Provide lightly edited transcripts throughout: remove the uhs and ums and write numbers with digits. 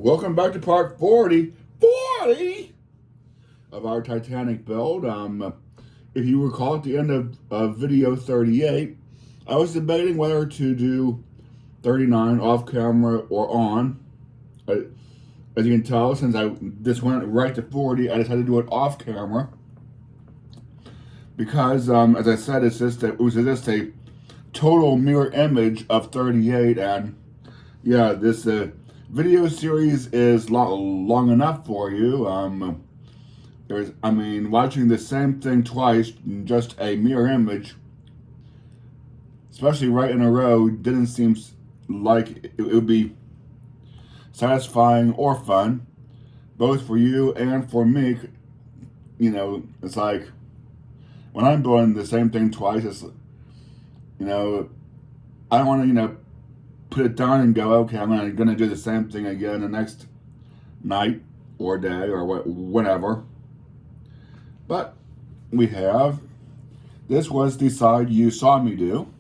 Welcome back to part 40 of our Titanic build. If you recall, at the end of video 38, I was debating whether to do 39 off camera or on. As you can tell, since this went right to 40, I decided to do it off camera because, as I said, it was just a total mirror image of 38, and yeah, this video series is long enough for you. Watching the same thing twice, just a mirror image, especially right in a row, didn't seem like it would be satisfying or fun, both for you and for me. You know, it's like when I'm doing the same thing twice, it's, I don't want to, put it down and go, okay, I'm going to do the same thing again the next night or day or whatever. But we have, this was the side you saw me do,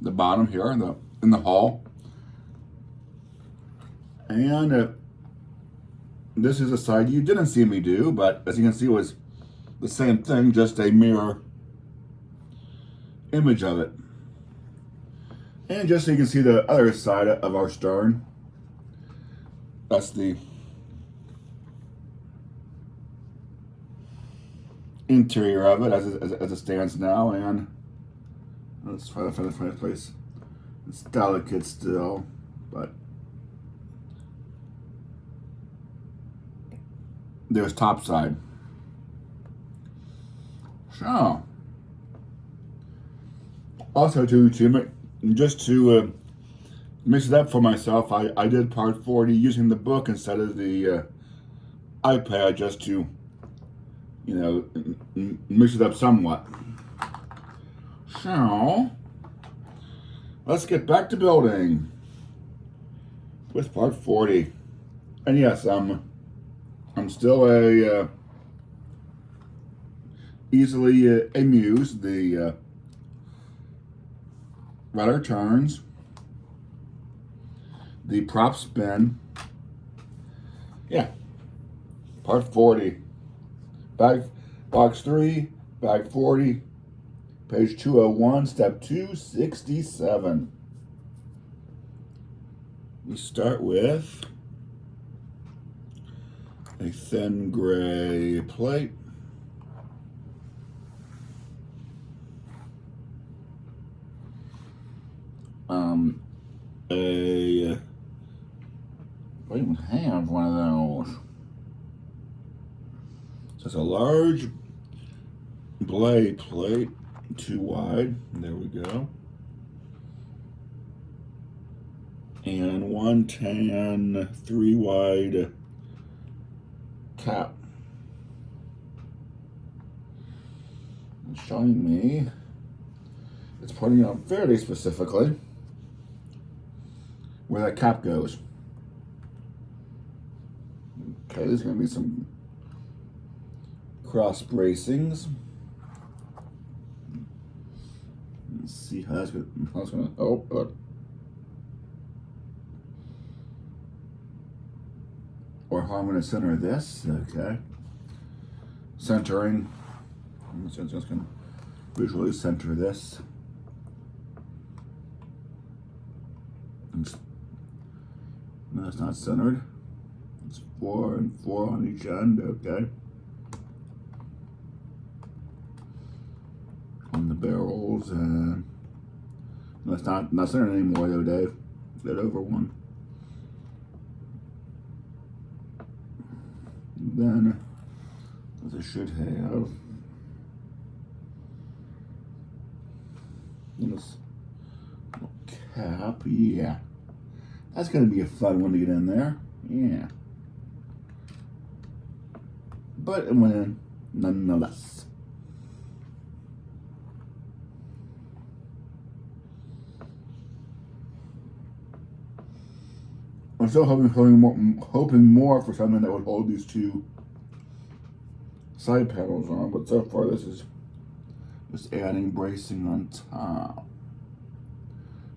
the bottom here in the hall. And this is a side you didn't see me do, but as you can see, it was the same thing, just a mirror image of it. And just so you can see the other side of our stern, that's the interior of it as it stands now. And let's try to find a place. It's delicate still, but there's top side. So, also to mix it up for myself, I did part 40 using the book instead of the iPad, just to, mix it up somewhat. So, let's get back to building with part 40. And yes, I'm still easily amused. The rudder turns, the prop spin. Yeah, part 40. Box 3, bag 40, page 201, step 267. We start with a thin gray plate. I don't even have one of those. So it's a large blade plate, 2 wide. There we go. And 1 tan, 3 wide cap. It's showing me, it's pointing out fairly specifically where that cap goes. Okay, there's going to be some cross bracings. Let's see how that's going to, or how I'm going to center this. Okay. Centering. I'm just going to visually center this. No, it's not centered. It's 4 and 4 on each end, okay. On the barrels, and no, it's not centered anymore though, Dave. That over one. Then, as I should have, this little cap, yeah. That's going to be a fun one to get in there. Yeah. But it went in nonetheless. I'm still hoping more for something that would hold these 2 side panels on, but so far this is just adding bracing on top.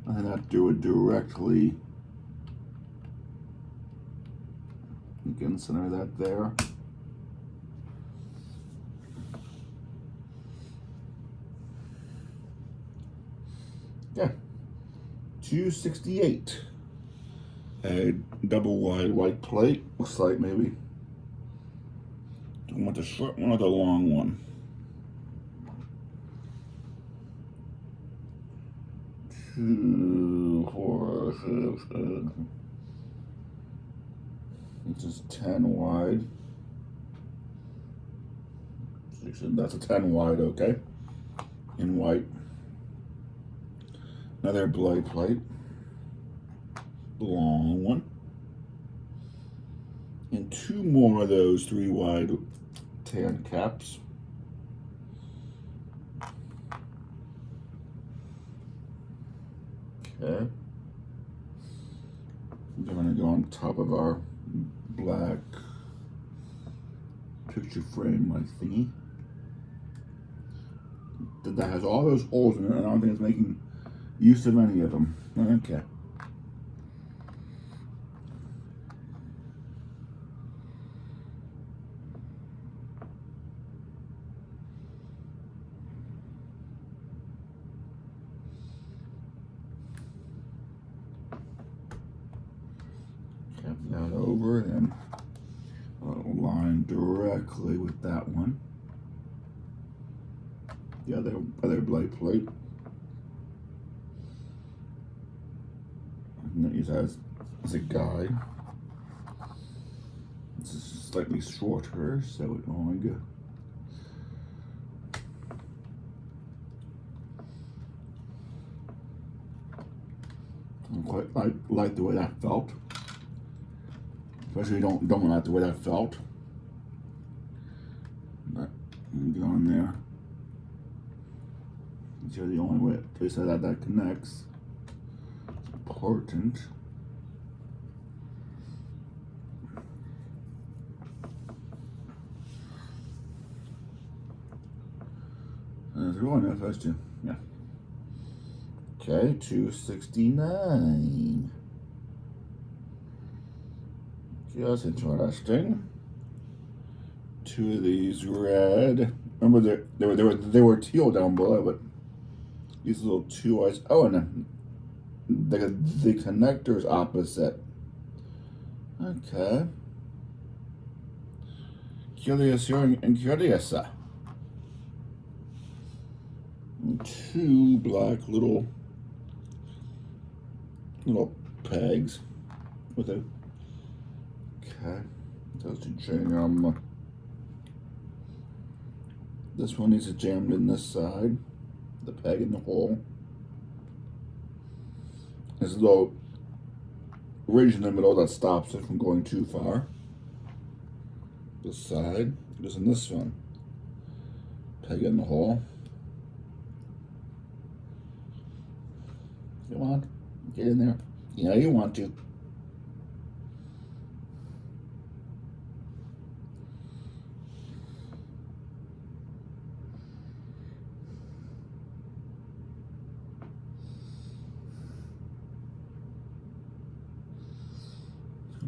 I have to do it directly Again, center that there. Yeah, 268. A double wide white plate. Looks like maybe. Do you want the short one or the long one? Two, four, six, seven. This is 10 wide. That's a 10 wide, okay. In white. Another blade plate. Long one. And two more of those 3 wide tan caps. Okay. They're going to go on top of our black picture frame like thingy. That has all those holes in it, and I don't think it's making use of any of them. Okay. Cap that over and line directly with that one. The other blade plate. I'm going to use that as a guide. This is slightly shorter, so it only go. I quite like the way that felt. Especially don't like the way that felt. But get on there. It's the only way place that connects. It's important. There's one if that's two. Yeah. Okay, 269. Okay, that's interesting. Two of these red. Remember they were teal down below, but these little 2 eyes. Oh, and the connector's opposite. Okay. Curious and curious. 2 black little pegs with a. Okay, those to jam. This one needs to jammed in this side, the peg in the hole. There's a little ridge in the middle that stops it from going too far. This side goes in this one. Peg in the hole. Come on, get in there. You know you want to.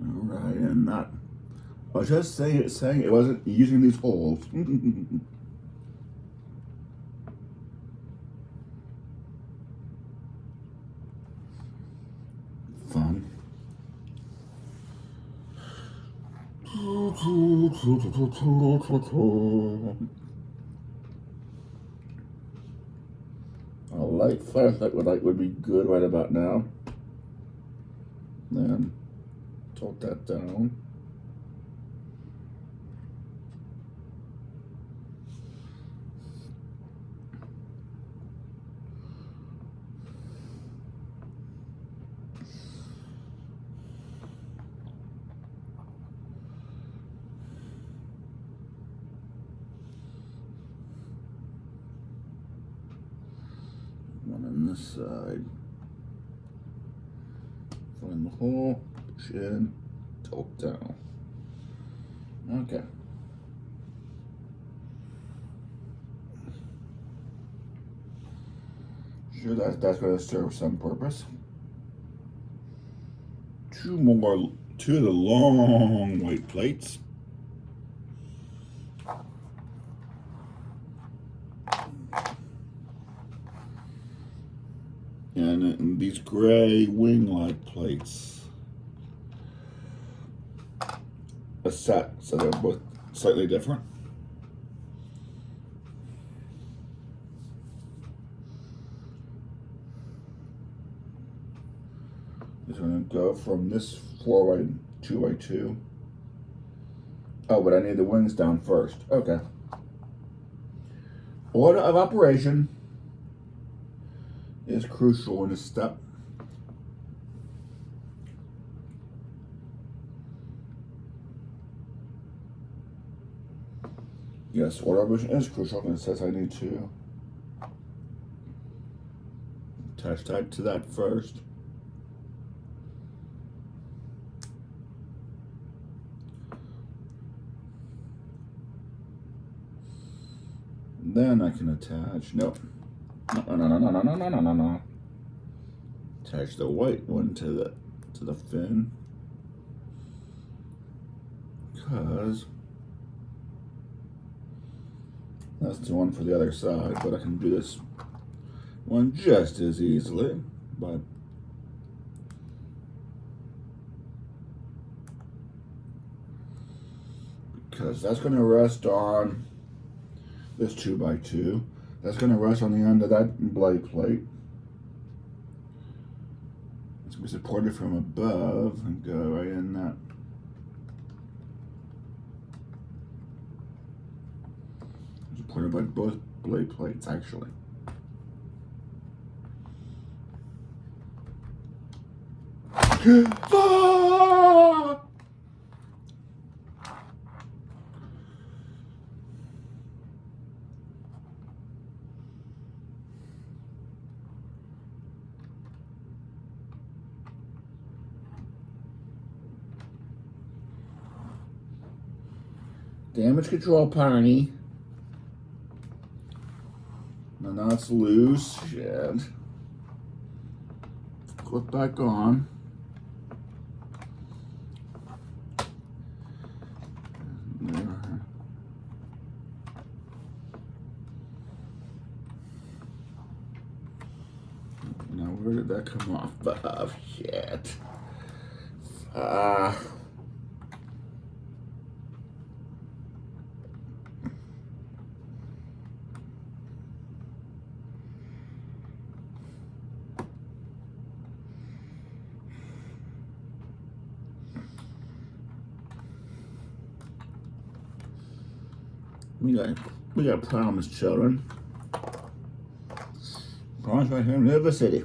Alright, and that. I was just saying it wasn't using these holes. Fun. A light flashlight would be good right about now. Then tilt that down. One on this side. Find the hole, push in, tilt down. Okay. Sure, that's going to serve some purpose. 2 more two of the long white plates. And these gray wing-like plates. A set, so they're both slightly different. Just going to go from this 4x 2x2. Oh, but I need the wings down first. Okay. Order of operation is crucial in this step. Yes, order of operation is crucial, and it says I need to attach that to that first. Then I can attach, no, no. Attach the white one to the fin, because that's the one for the other side, but I can do this one just as easily by because that's going to rest on this 2x2. That's going to rest on the end of that blade plate. It's going to be supported from above and go right in that. Supported by both blade plates, actually. Ah! Damage control, Parney. Now it's loose. Shit. Clip back on. There. Now where did that come off of? Shit. We got problems, children. Problems right here in River City.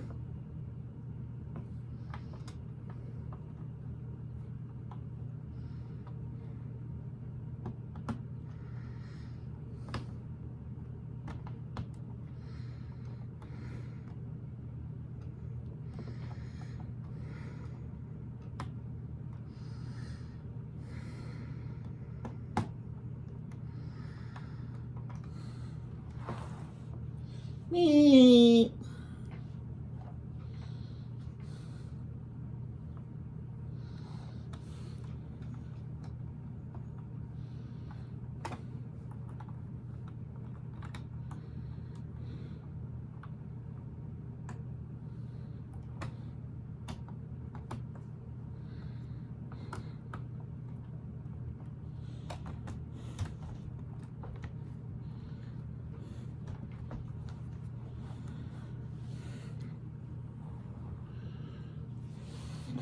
Me.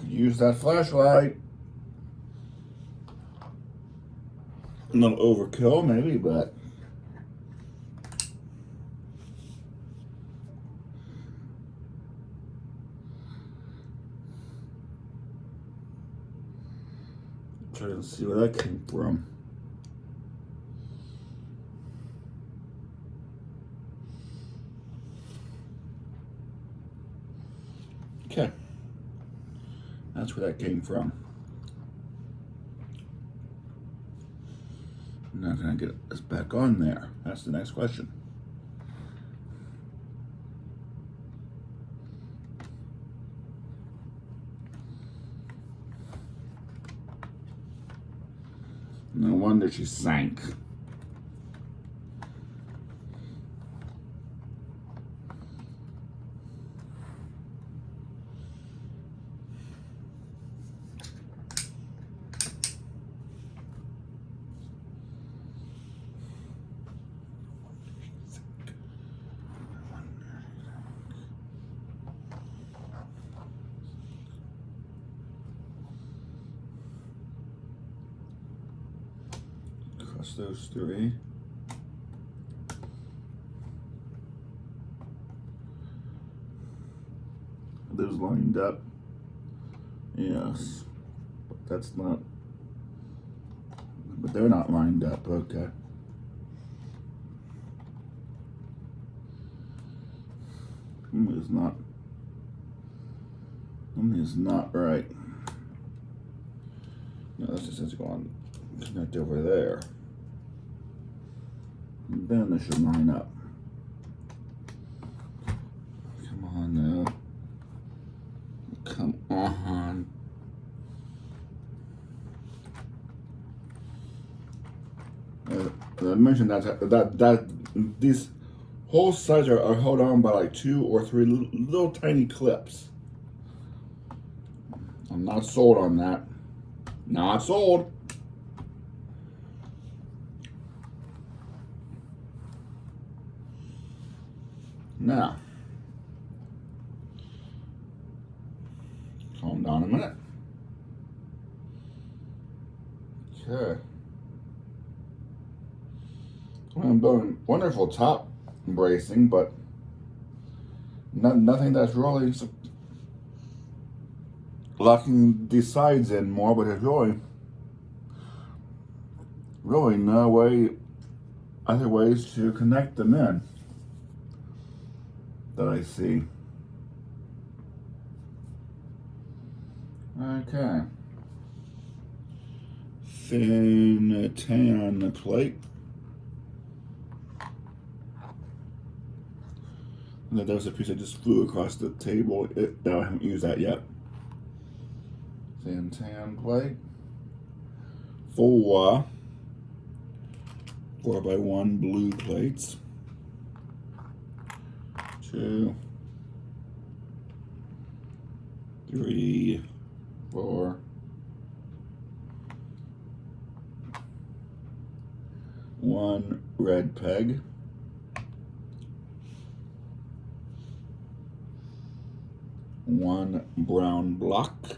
Use that flashlight. A little overkill, maybe, but try to see where that came from. Okay. That's where that came from. Now can I get this back on there? That's the next question. No wonder she sank. Cross those three. Those lined up. Yes. But that's not. But they're not lined up. Okay. Something's not. Something is not right. No, this just has to go on. Connect over there. And then this should line up. Come on now. Come on. I mentioned that these whole sides are held on by like 2 or 3 little tiny clips. I'm not sold on that. Not sold. Now, calm down a minute. Okay. I'm doing wonderful top bracing, but nothing that's really locking these sides in more, but there's really no way, other ways to connect them in that I see. Okay. Thin tan plate. And that was a piece I just flew across the table. No, I haven't used that yet. Thin tan plate. 4 4x1 blue plates. 2, 3, 4. 1 red peg. 1 brown block.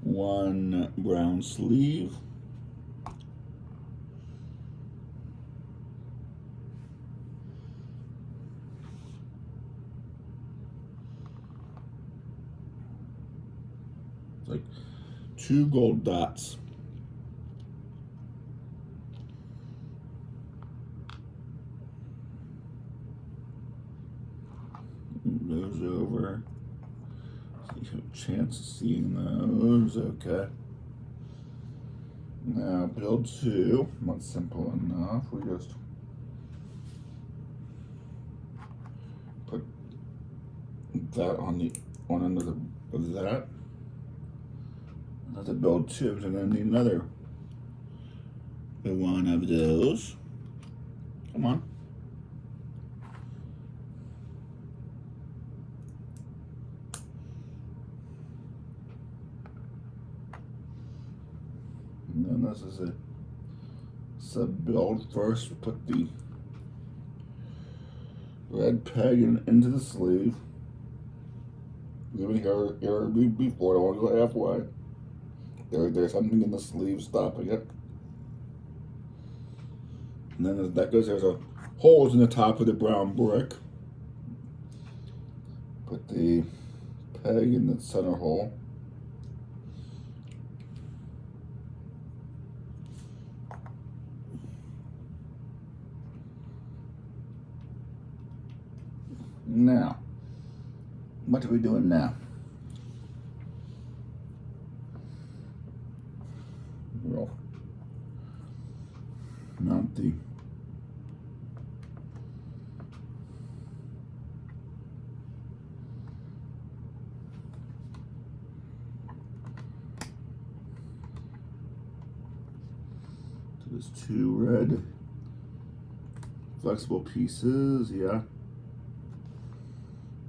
1 brown sleeve. 2 gold dots. Move those over. So you have a chance of seeing those. Okay. Now build 2. Not simple enough. We just put that on the one end of that. To build 2, so I'm going to need another one of those. Come on. And then this is a sub build. First, put the red peg into the sleeve. Give me here before I want to go halfway. There's something in the sleeve stopping it. And then as that goes, there's a holes in the top of the brown brick. Put the peg in the center hole. Now, what are we doing now? We'll mount the There's two red flexible pieces, yeah.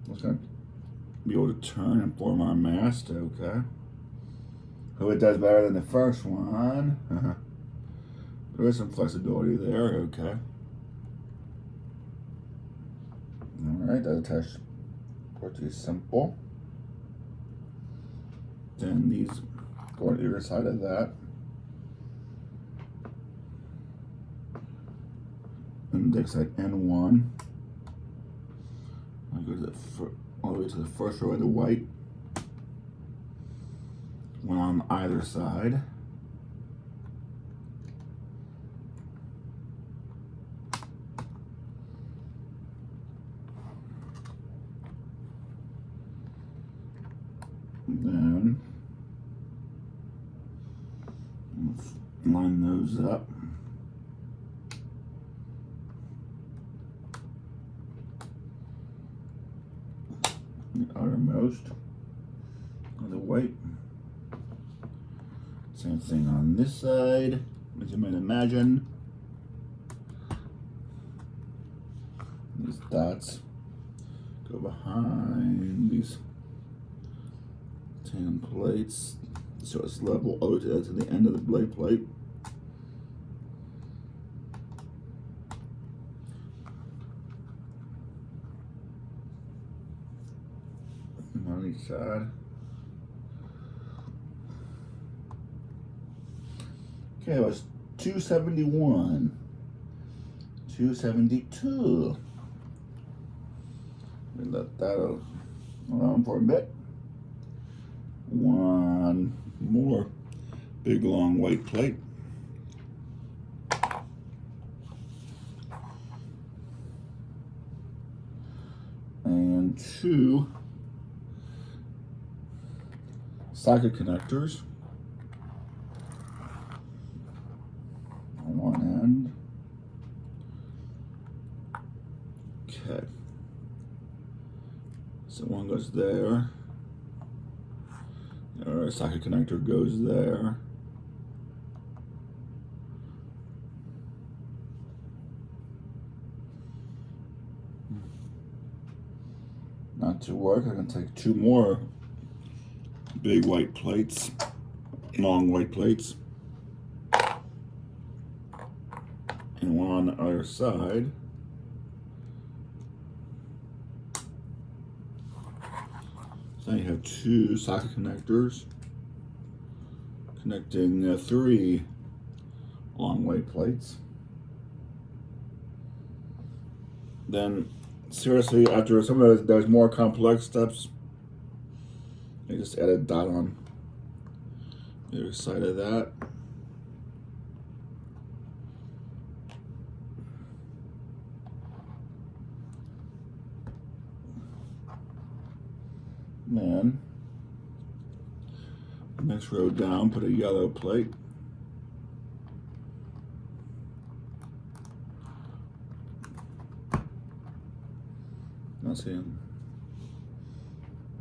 It's gonna be able to turn and form our mast, okay. Hope it does better than the first one. There is some flexibility there, okay. Alright, that attached pretty simple. Then these go on either side of that. Index at N1. I go to the all the way to the first row of the white. One on either side. Then line those up. The outermost of the white. Same thing on this side, as you might imagine. These dots go behind these tan plates, so it's level out to the end of the blade plate. And on each side. Okay, it was 271, 272. We let that alone for a bit. One more big long white plate. And two socket connectors on one end. Okay. So one goes there. Our socket connector goes there. Not to work, I can take two more big white plates, long white plates, and one on the other side. So you have two socket connectors connecting three long white plates. Then, seriously, after some of those more complex steps, I just add a dot on the other side of that. Then, next row down, put a yellow plate. That's in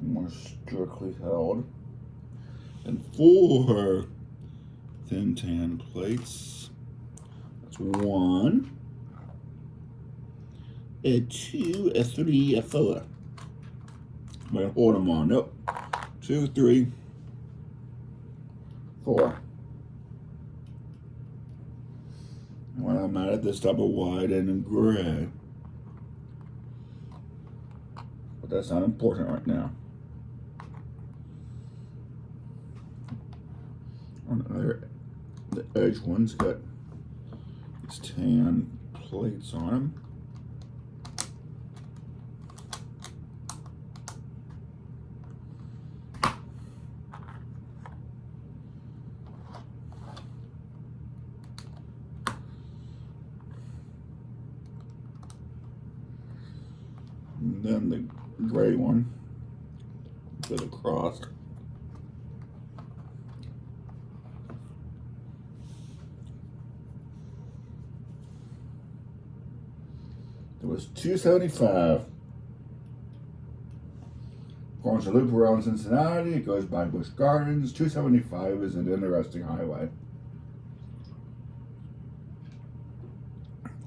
more strictly held. And four thin tan plates. That's one, a two, a three, a four. I'm gonna hold them on. Nope. 2, 3, 4. And when I'm at this double wide and gray. But that's not important right now. On the other, the edge one's got these tan plates on them. And then the gray one, bit across. It was 275. Forms a loop around Cincinnati. It goes by Busch Gardens. 275 is an interesting highway.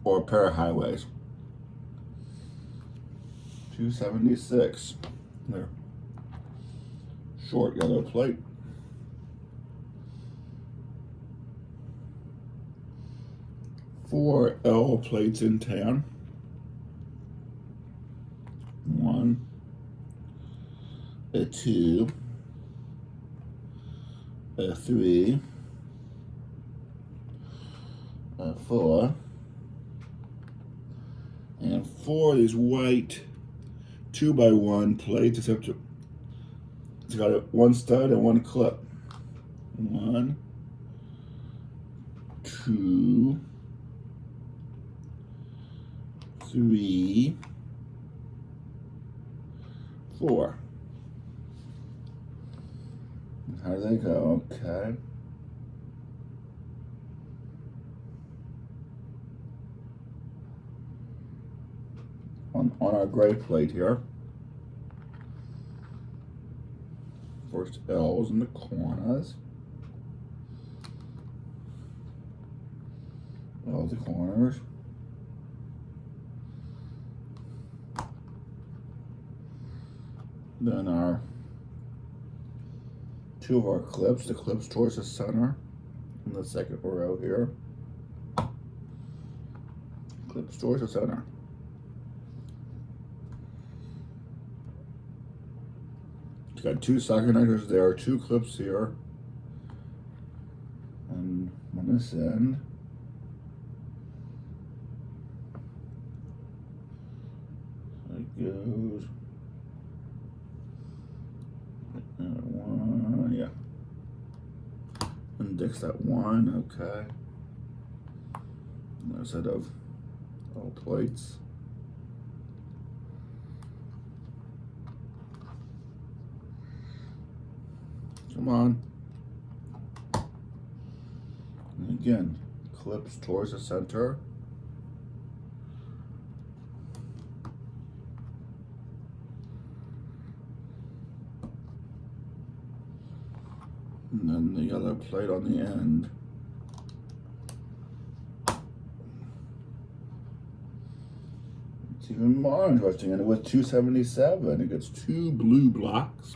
or a pair of highways. 276. There. Short yellow plate. 4 L plates in tan. 1, a 2, a 3, a 4, and 4 of these white 2x1 plates, except it's got one stud and one clip. 1, 2, 3, 4. How do they go? Okay. On our gray plate here. First L's in the corners. All the corners. Then our 2 of our clips, the clips towards the center in the second row here. Clips towards the center. It's got 2 socket connectors there, 2 clips here, and on this end. It goes. One, yeah. Index that 1, okay. Another set of all plates. Come on. And again, clips towards the center. And then the yellow plate on the end. It's even more interesting, and with 277, it gets 2 blue blocks.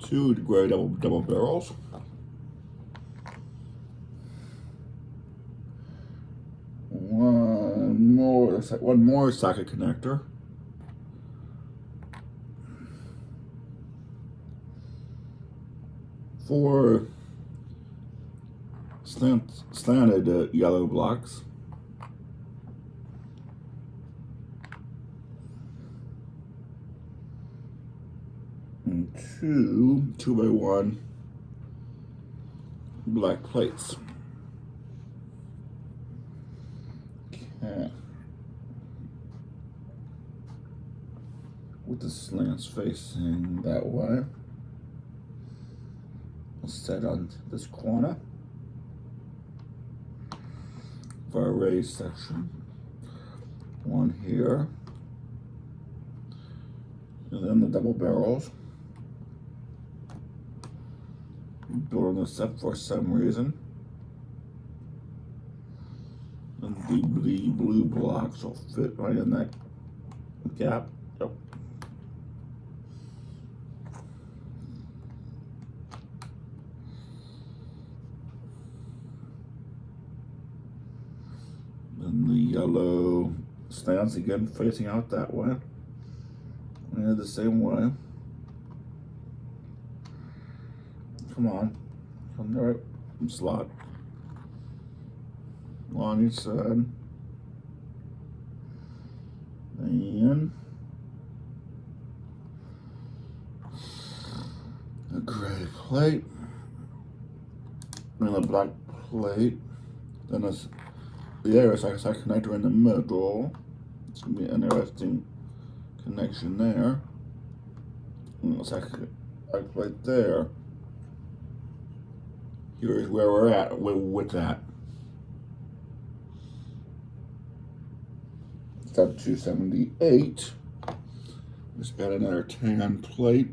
Two gray double barrels. One more socket connector. Four slanted yellow blocks. And 2 2x1 black plates. Okay. With the slants facing that way. We'll set on this corner for our raised section. One here. And then the double barrels. Building this up for some reason. And the blue blocks will fit right in that gap. Yep. Then the yellow stands again facing out that way. And the same way. Come on. Come the right slot. On each side. And a gray plate. And a black plate. Then the air socket connector in the middle. It's going to be an interesting connection there. And a socket plate there. Here's where we're at with that. Step 278. Just got another tan plate.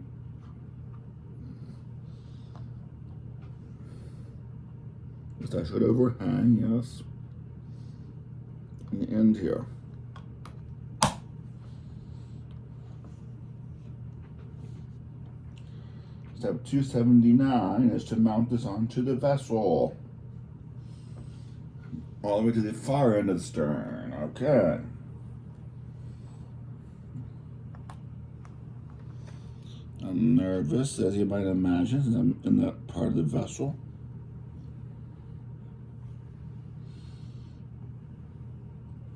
That should overhang, yes. In the end here. Step 279 is to mount this onto the vessel. All the way to the far end of the stern. Okay. I'm nervous, as you might imagine, since I'm in that part of the vessel.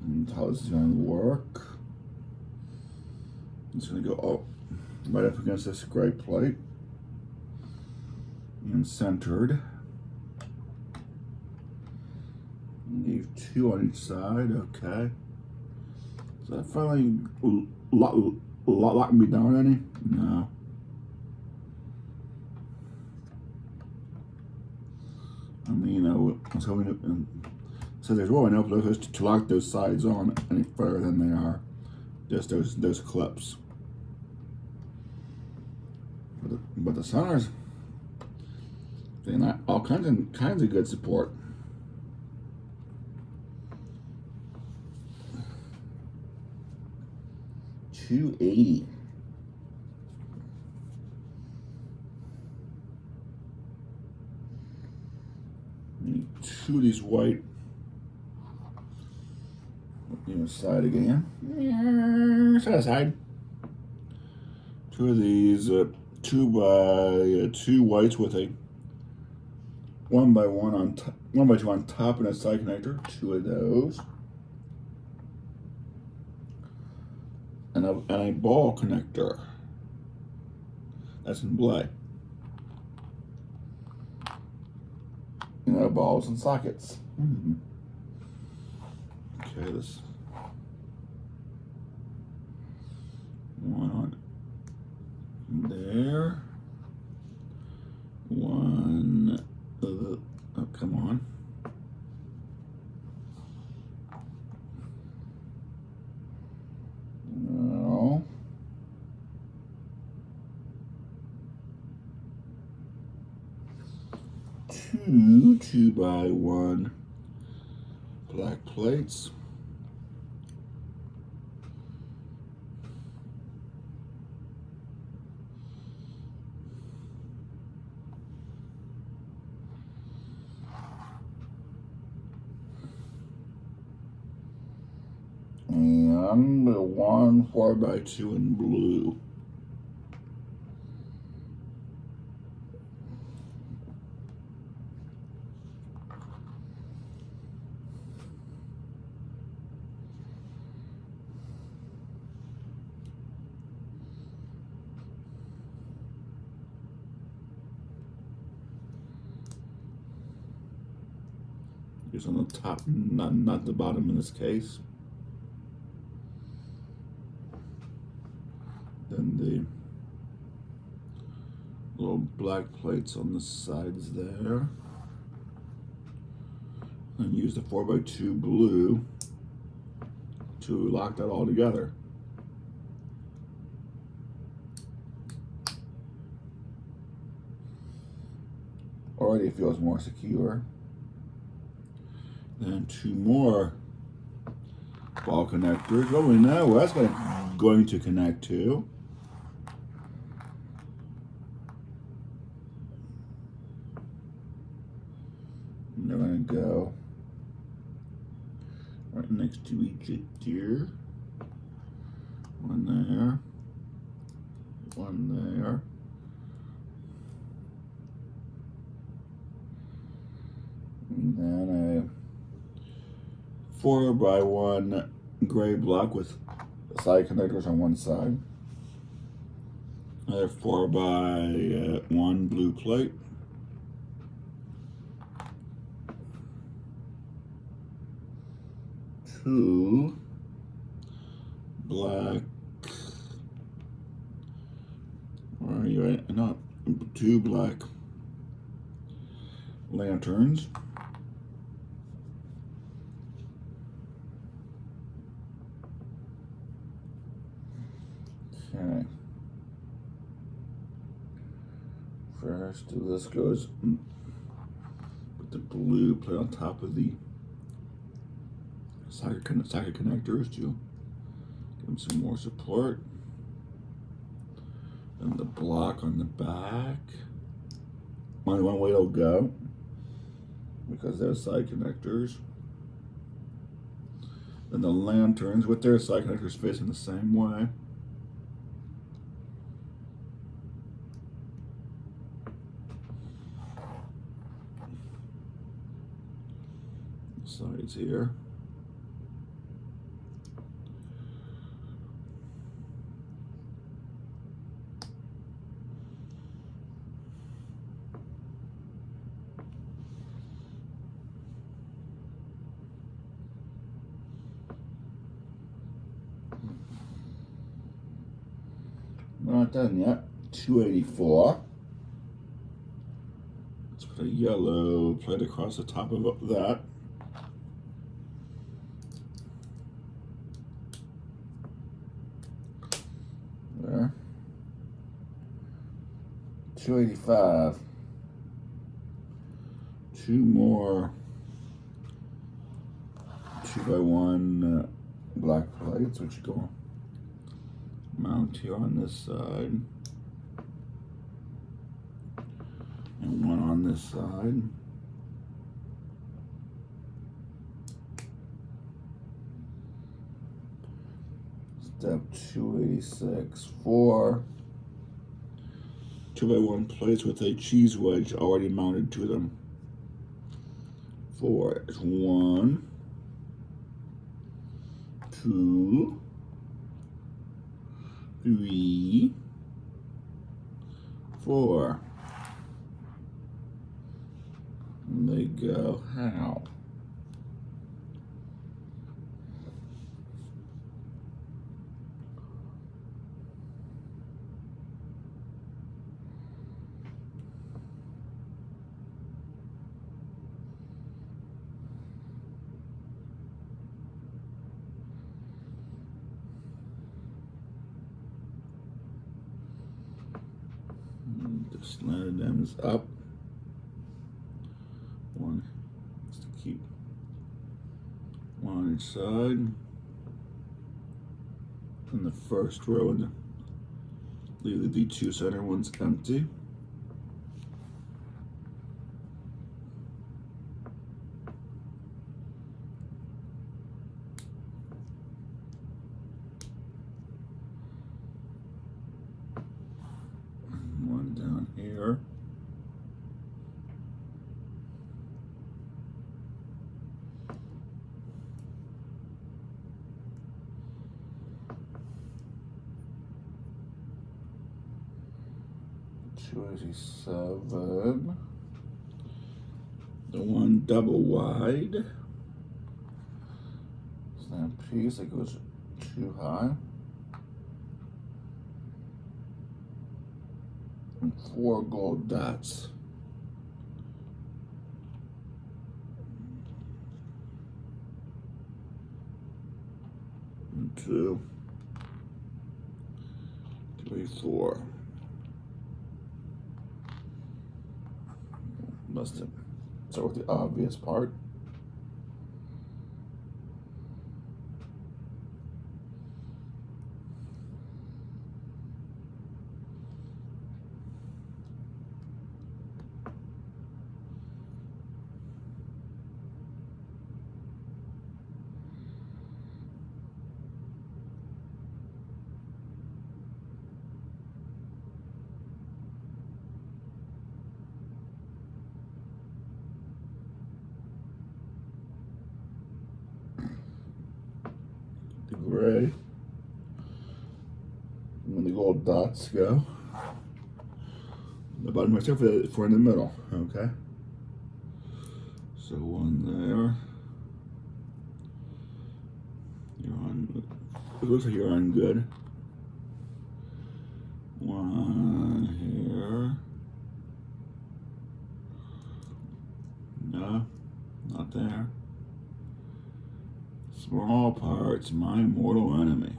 And how this is going to work. It's going to go right up against this gray plate and centered. Leave 2 on each side. Okay. Is that finally locking me down any? No. I mean, you know, I was hoping to. So there's really no place to lock those sides on any further than they are. Just those clips. But the centers, they got all kinds of good support. $280. Two of these white. Side again. Side. Two of these, 2 by 2 whites with a 1 by 1 on top, 1 by 2 on top and a side connector. 2 of those. And a ball connector. That's in black. Balls and sockets. Mm-hmm. Okay, this one on there. One. Oh, come on. No. Two 2 by 1 black plates. And the 1 4 by 2 in blue. Just on the top, not the bottom in this case. Then the little black plates on the sides there. And use the 4 by 2 blue to lock that all together. Already feels more secure. Then 2 more ball connectors. Well, we know where that's going to connect to. And they're going to go right next to each here. One there. One there. And then a 4 by 1 gray block with side connectors on one side. Another 4 by 1 blue plate. Two black. Where are you at? Not 2 black lanterns. Okay. First, this goes with the blue plate on top of the socket connectors to give them some more support. And the block on the back. Only one way it'll go because they're side connectors. And the lanterns with their side connectors facing the same way. Sides here. We're not done yet. 284. Let's put a yellow plate across the top of that. There. 285. Two more 2x1 black plates, which go mount here on this side and one on this side. Step 286, 4 2x1 plates with a cheese wedge already mounted to them. 4 is 1, 2, 3, 4. And they go how? Just slanted ends up. One just to keep one on each side. And the first row, and leave the two center ones empty. One down here. $287. The one double wide. Snap piece that goes too high. And 4 gold dots. And 2, 3, 4. Must have start with the obvious part. The gray, and then the gold dots go. The bottom right there for in the middle, okay? So one there. You're on, it looks like you're on good. One here. Small parts, my mortal enemy.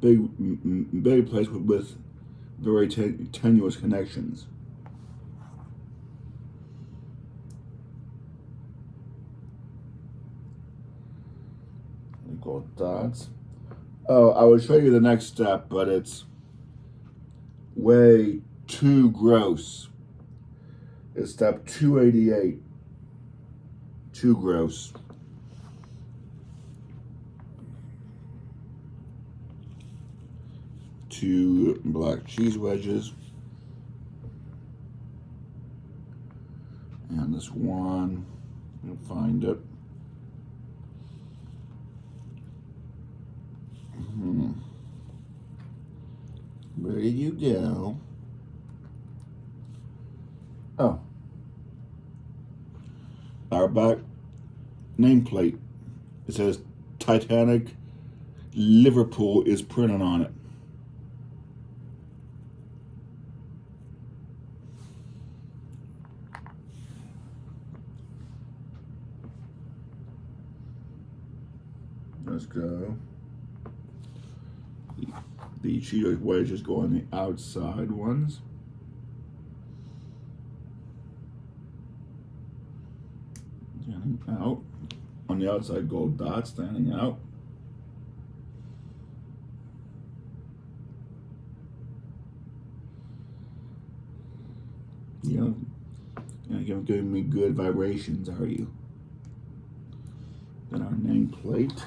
Big place with very tenuous connections. Gold dots. Oh, I would show you the next step, but it's way too gross. It's step 288. Too gross. Two black cheese wedges. And this one, you'll find it. Where did you go? Oh. Our back nameplate. It says Titanic, Liverpool is printed on it. Let's go. The cheese wedges go on the outside ones. Standing out. On the outside, gold dots standing out. You're giving me good vibrations, are you? Then our nameplate.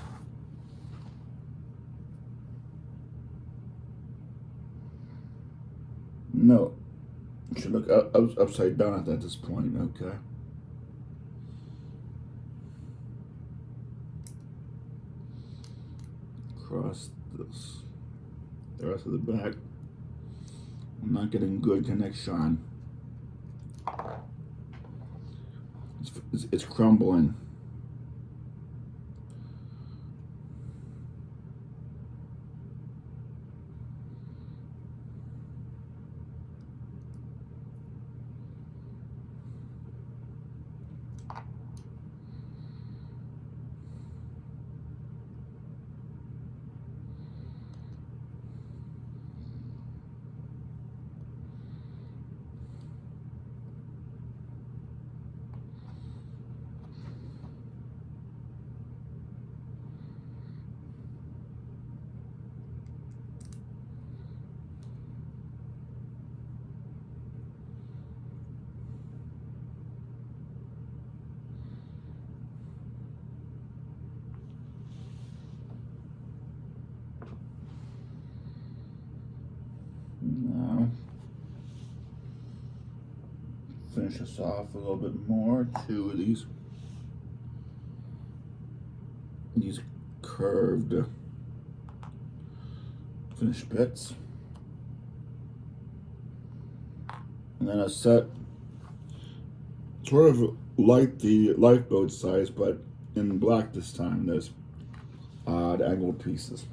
No, you should look upside down at this point, okay? Across this, the rest of the back. I'm not getting good connection. It's crumbling. Now, finish this off a little bit more. Two of these curved finish bits. And then a set sort of like the lifeboat size, but in black this time. There's odd angled pieces.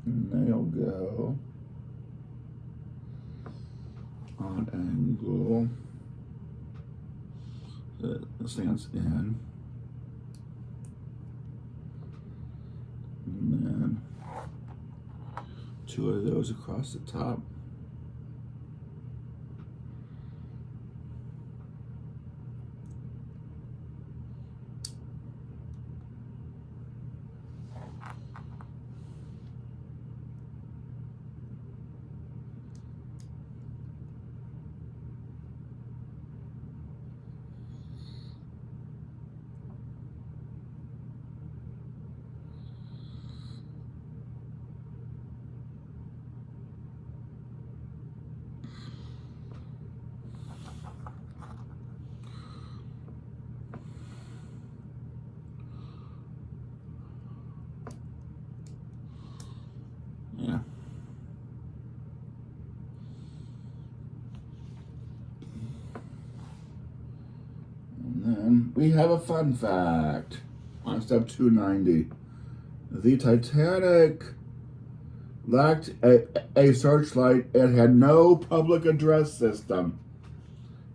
And they'll go odd angle that stands in. And then two of those across the top. Yeah. And then we have a fun fact on step 290. The Titanic lacked a searchlight and had no public address system.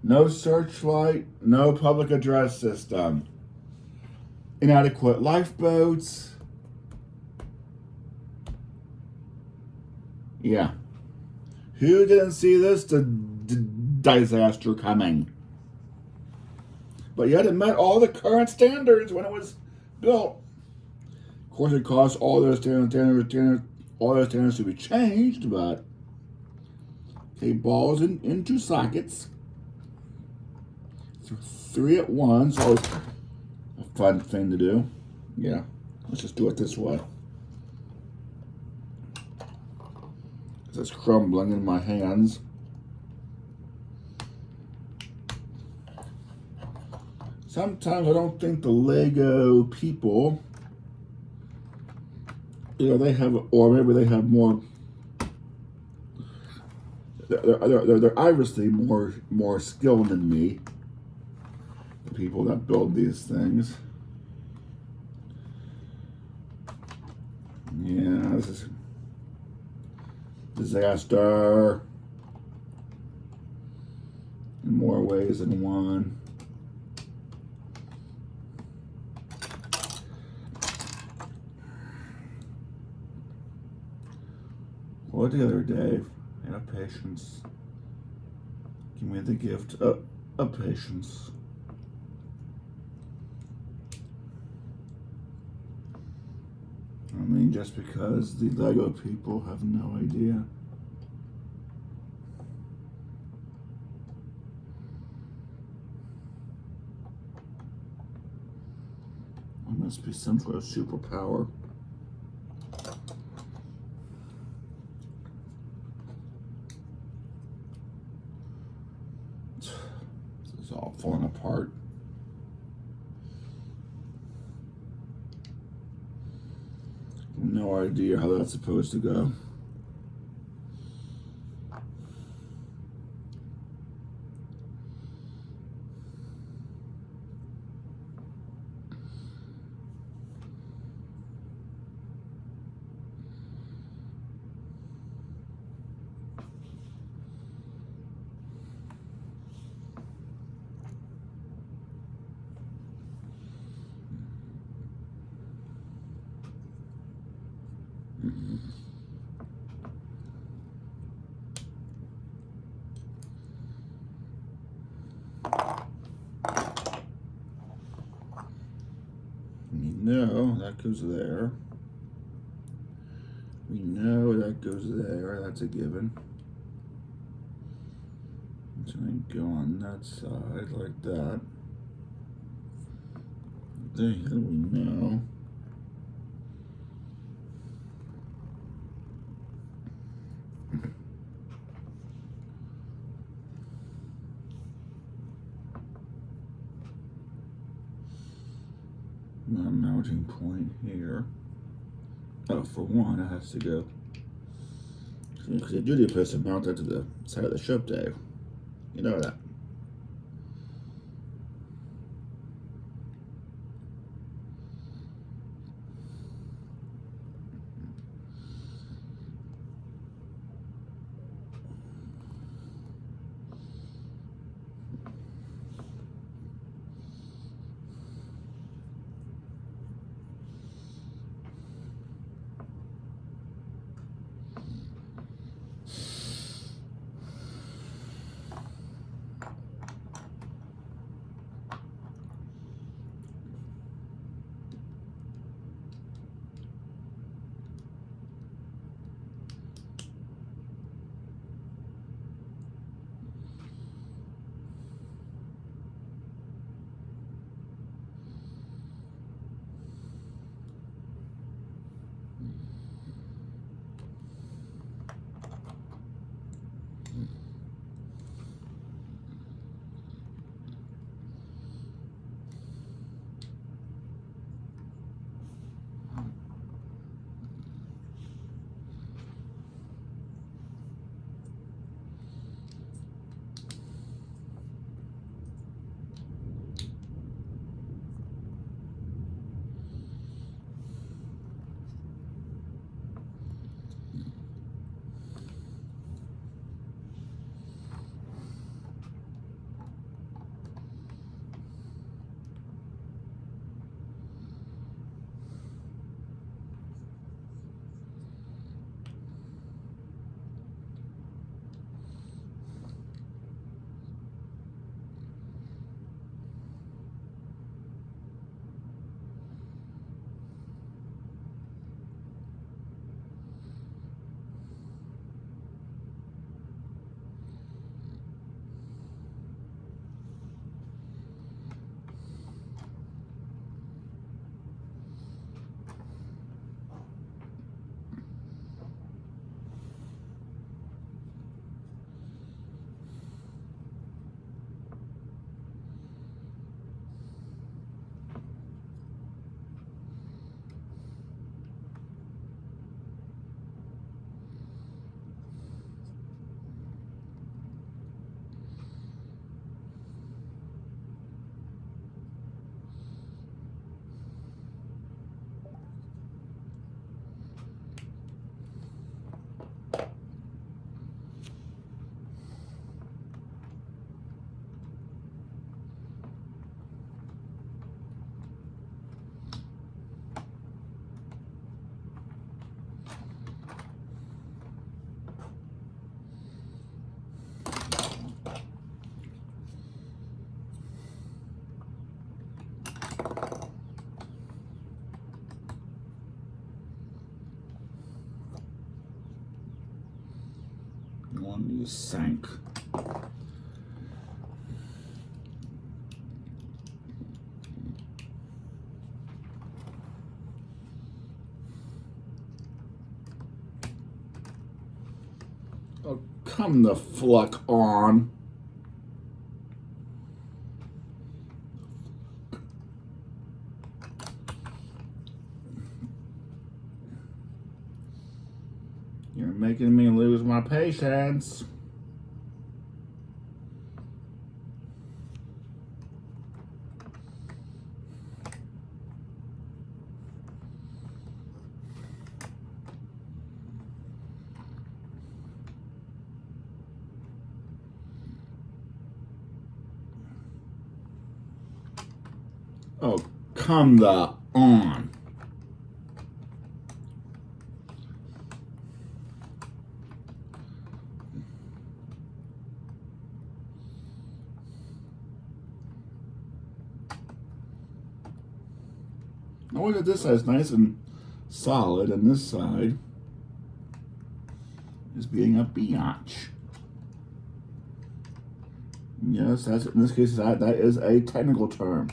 No searchlight, no public address system, inadequate lifeboats. Yeah. Who didn't see this disaster coming? But yet it met all the current standards when it was built. Of course, it caused all those standards to be changed, but okay, balls into sockets. 3 at once, always a fun thing to do. Yeah, let's just do it this way. It's crumbling in my hands. Sometimes I don't think the Lego people, they have, or maybe they have more. They're obviously more skilled than me. The people that build these things. Yeah, this is disaster in more ways than one. What the other day, have patience. Give me the gift of patience. I mean, just because the Lego people have no idea. There must be some sort of superpower. This is all falling apart. No idea how that's supposed to go. No, that goes there. We know that goes there. That's a given. It's going to go on that side like that. There we know. My mounting point here. Oh, for one, it has to go. Because they do need a place to mount that to the side of the ship, Dave. You know that. sank. Oh, come the fluck on. You're making me lose my patience. Oh, come the on. I wonder if this side's nice and solid, and this side is being a biatch. Yes, that's in this case that is a technical term.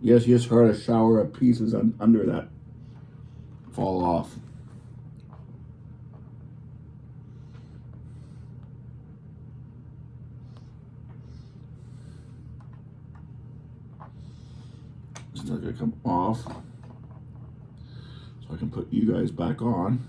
Yes, you just heard a shower of pieces under that fall off. It's not gonna come off, so I can put you guys back on.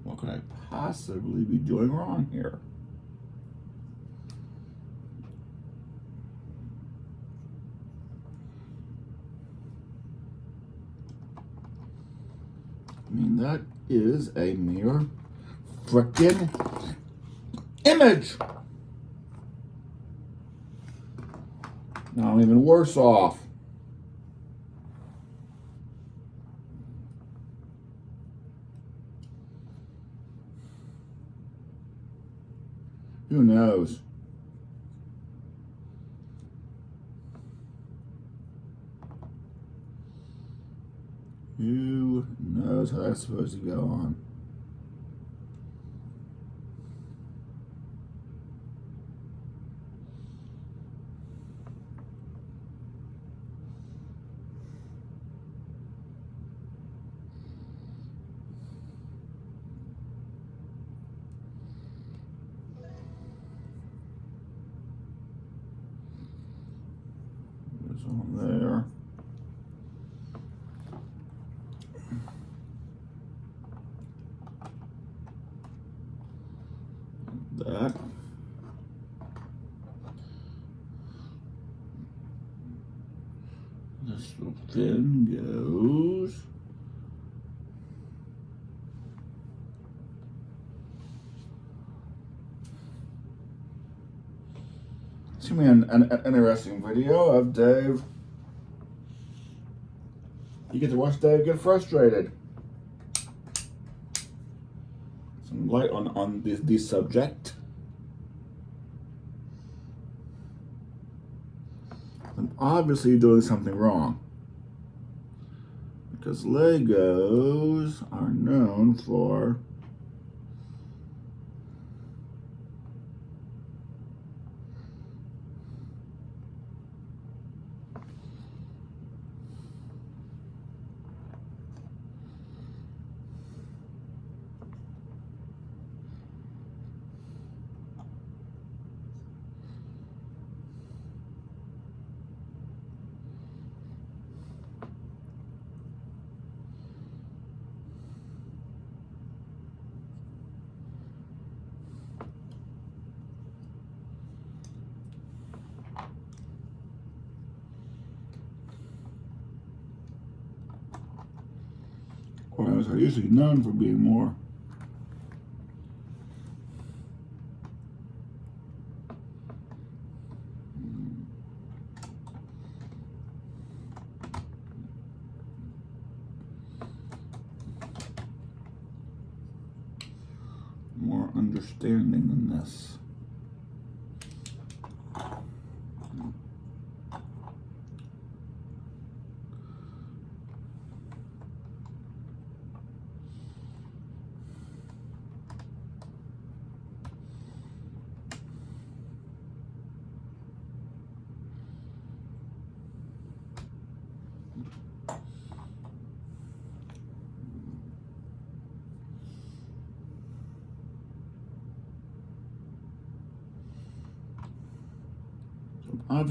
What could I possibly be doing wrong here? I mean, that is a mere frickin' image. Now I'm even worse off. Who knows? Who knows how that's supposed to go on? There's one there. That. This little fin goes. It's gonna be an interesting video of Dave. You get to watch Dave get frustrated. Some light on this subject. I'm obviously doing something wrong, because Legos are known for are usually known for being more understanding than this.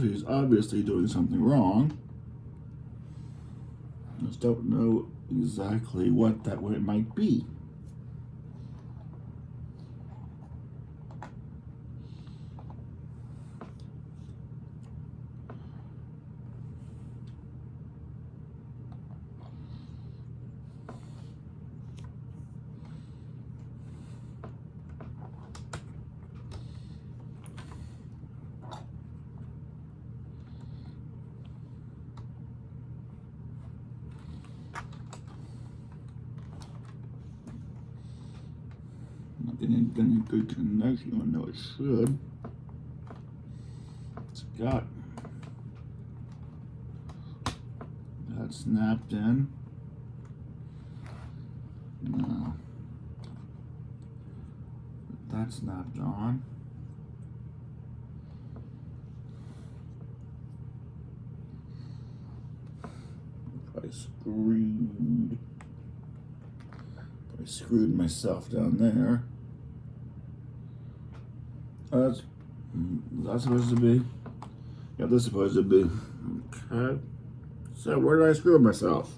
He's obviously doing something wrong. I just don't know exactly what it might be. Not getting a good connection, even though it should. It's got that snapped in. No. That snapped on. I screwed myself down there. That's supposed to be. Yeah, this is supposed to be. Okay. So where did I screw myself?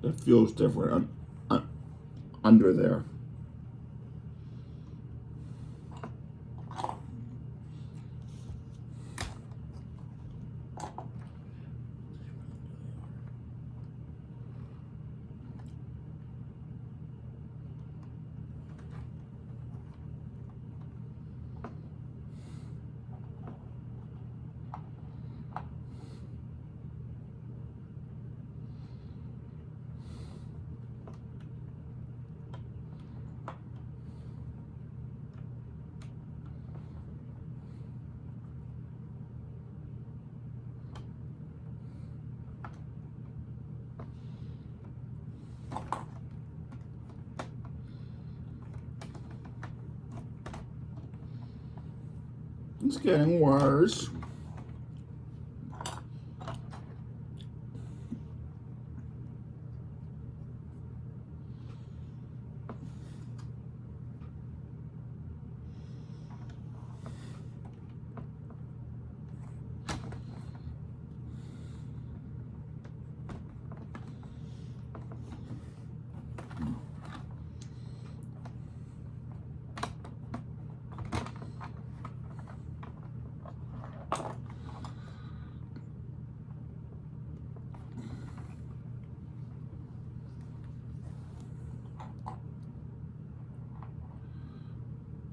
That feels different under there. It's getting worse.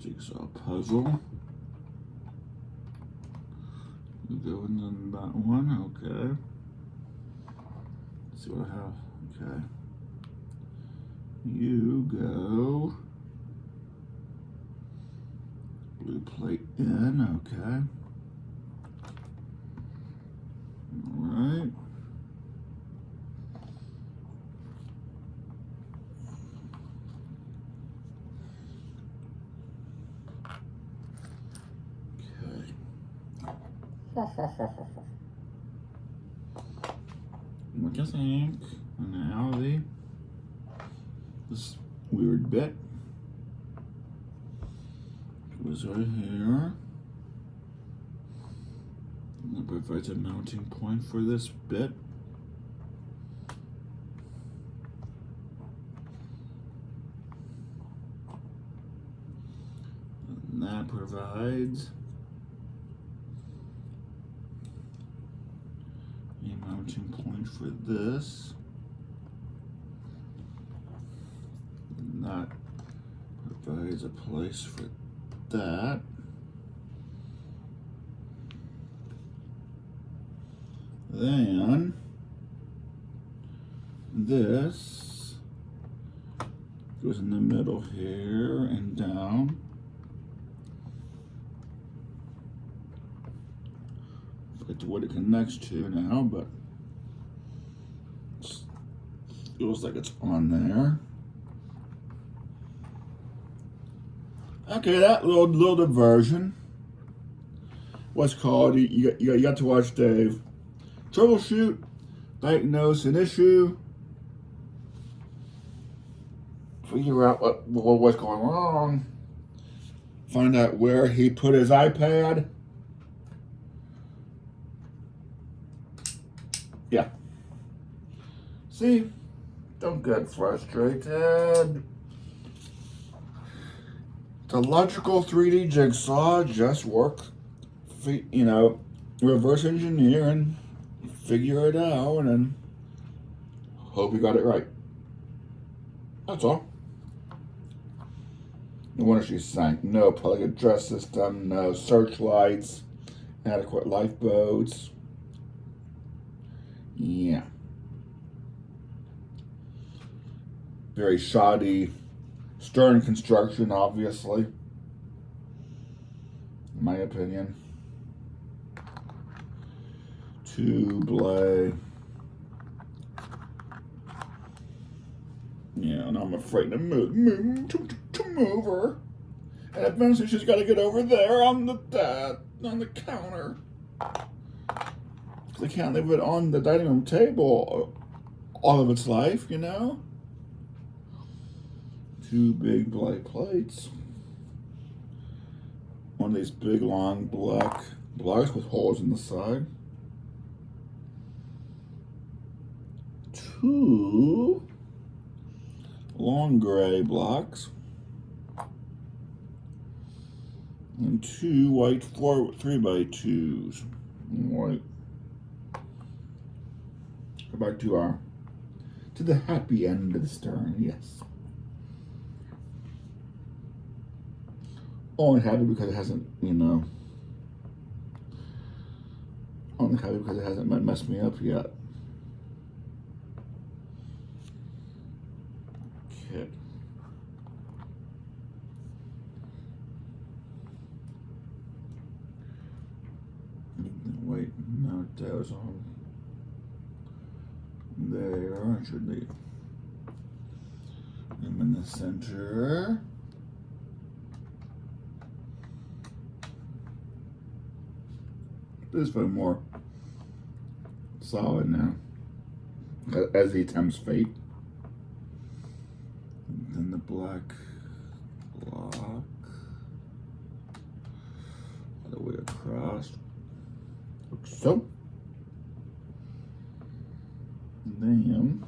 Jigsaw puzzle. You go in that one, okay. Let's see what I have. Okay. You go blue plate in, okay. Alright. What do you think? And now this weird bit was right here. And that provides a mounting point for this bit. that provides a mounting point for this. And that provides a place for that. Then this goes in the middle here and down. Forget what it connects to now, but it feels like it's on there. Okay, that little diversion was called, you got to watch Dave troubleshoot, diagnose an issue, figure out what's going wrong, find out where he put his iPad. Yeah. See, don't get frustrated. The logical 3D jigsaw, just work, reverse engineer and figure it out and hope you got it right. That's all. No wonder she sank. No public address system, no searchlights, adequate lifeboats. Yeah. Very shoddy stern construction, obviously. In my opinion. Blay. Yeah, and I'm afraid to move her. And eventually she's got to get over there on the counter. They can't leave it on the dining room table all of its life, you know? 2 big black plates. One of these big long black blocks with holes in the side. 2 long gray blocks. And 2 white 3x2s. White. Go back to the happy end of the stern, yes. Only happy because it hasn't, only happy because it hasn't messed me up yet. Okay. Wait, no, that was on there. I should leave them in the center. This is more solid now, as he attempts fate. And then the black block all the way across, like so. And then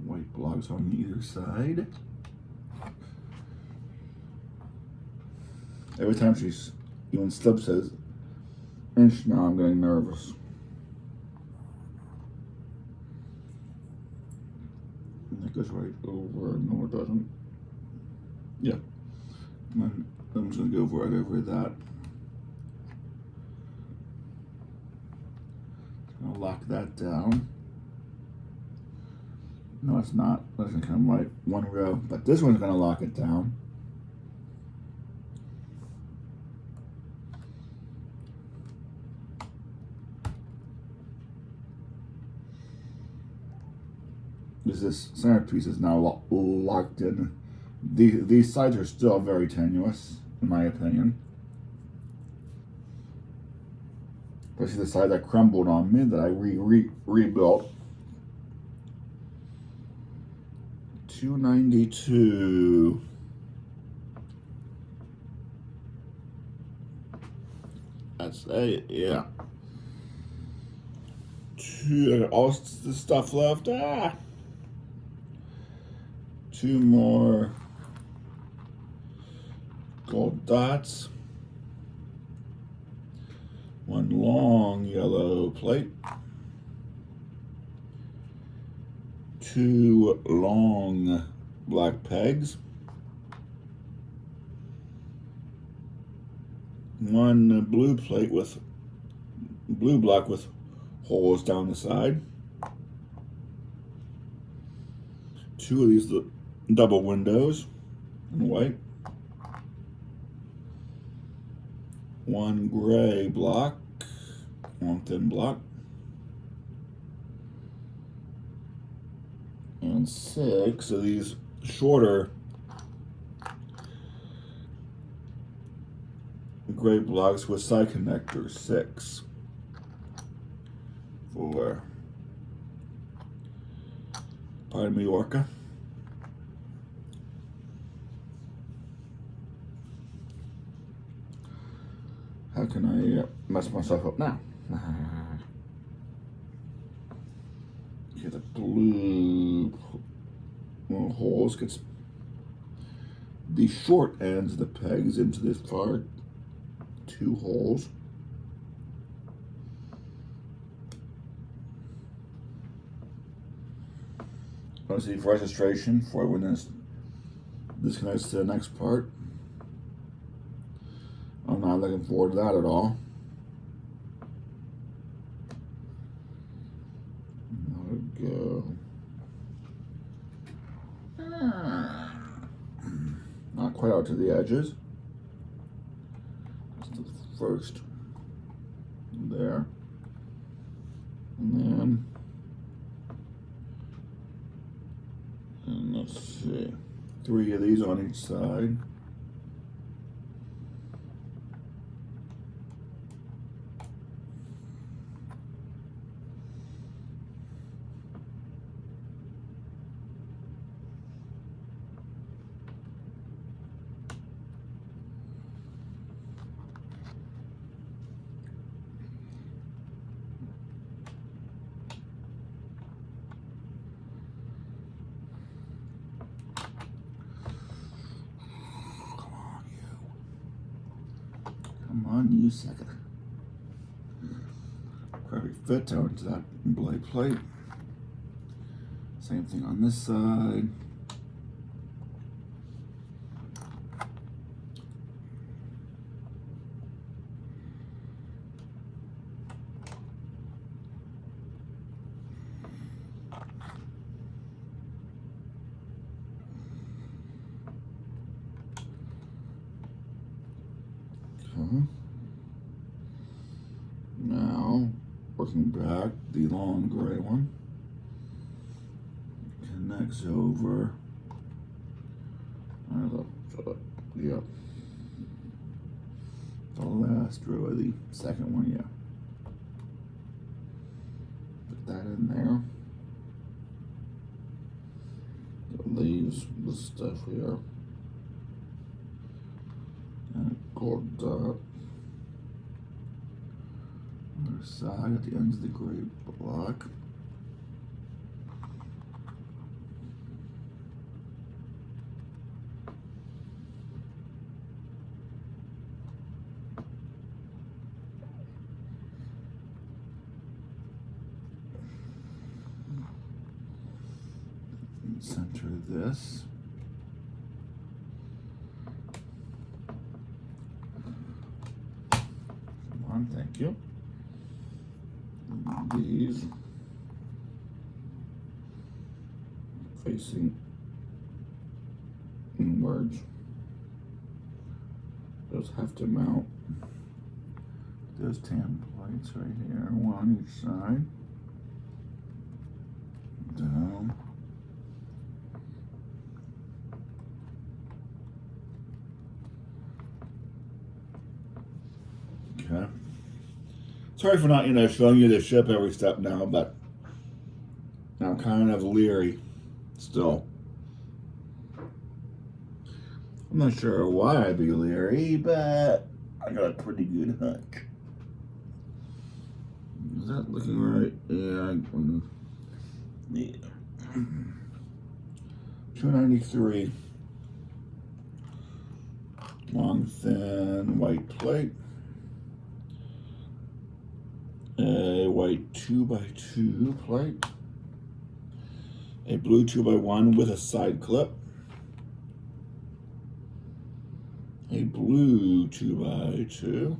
white blocks on either side. Every time she's even Stub says inch, now I'm getting nervous. And that goes right over. No, it doesn't. Yeah. And I'm just gonna go right over that. I'll lock that down. No, it's not. That's gonna come right one row, but this one's gonna lock it down. This centerpiece is now locked in. These sides are still very tenuous, in my opinion. Especially the side that crumbled on me that I rebuilt. 292. That's yeah. All the stuff left. 2 more gold dots. 1 long yellow plate. 2 long black pegs. 1 blue plate with blue block with holes down the side. 2 of these double windows in white. 1 gray block, long thin block. And 6 of these shorter gray blocks with side connectors. 6 for part of Mallorca. How can I mess myself up now? Okay, the blue holes gets the short ends of the pegs into this far 2 holes. Obviously for registration for when this connects to the next part. I'm not looking forward to that at all. There we go. Not quite out to the edges. Just the first there. And let's see, 3 of these on each side. Come on, you sucker. Perfect fit down to that blade plate. Same thing on this side. Now, working back, the long gray one connects over. Yeah. The last row of the second one, yeah. Put that in there. It leaves the stuff here. And a gold dot. Other side at the ends of the gray block. And center this. Come on, thank you. These facing inwards. Those have to mount. Those 10 plates right here, 1 on each side. Down. Okay. Sorry for not, showing you the ship every step now, but I'm kind of leery still. I'm not sure why I'd be leery, but I got a pretty good hunch. Is that looking right? Yeah. Yeah. $2.93. Long thin white plate. A white 2x2 plate. A blue 2x1 with a side clip. A blue 2x2.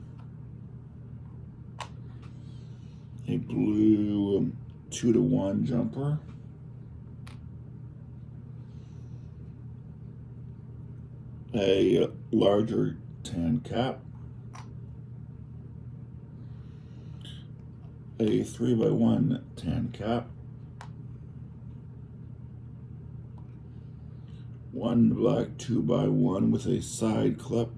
A blue 2-to-1 jumper. A larger tan cap. A 3x1 tan cap. One black 2x1 with a side clip.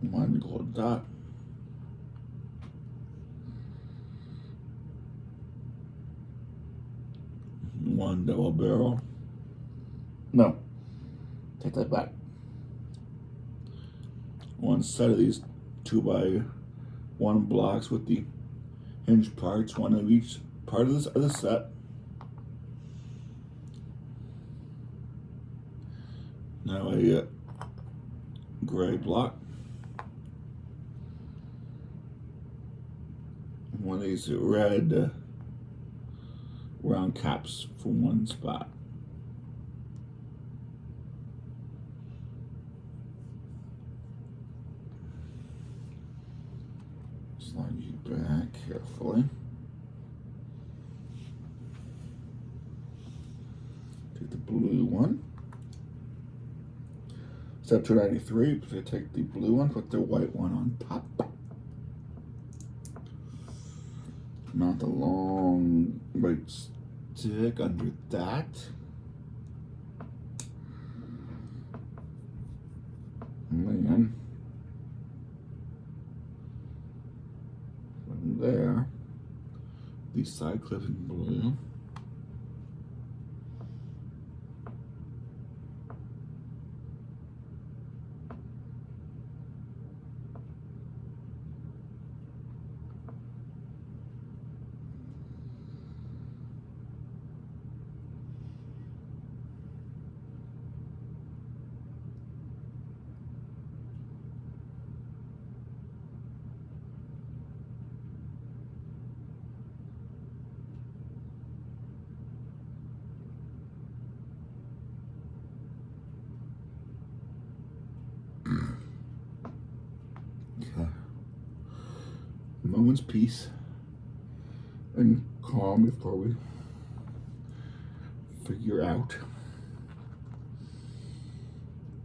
One gold dot. One double barrel. No, take that back. One set of these 2x1 blocks with the hinge parts, one of each part of this other set. Now a gray block. One of these red round caps for one spot. Slide you back carefully. Take the blue one. Step 293, so take the blue one, put the white one on top. Mount the long white stick under that. And then from there, the side clip in blue. Okay. Moment's peace and calm before we figure out.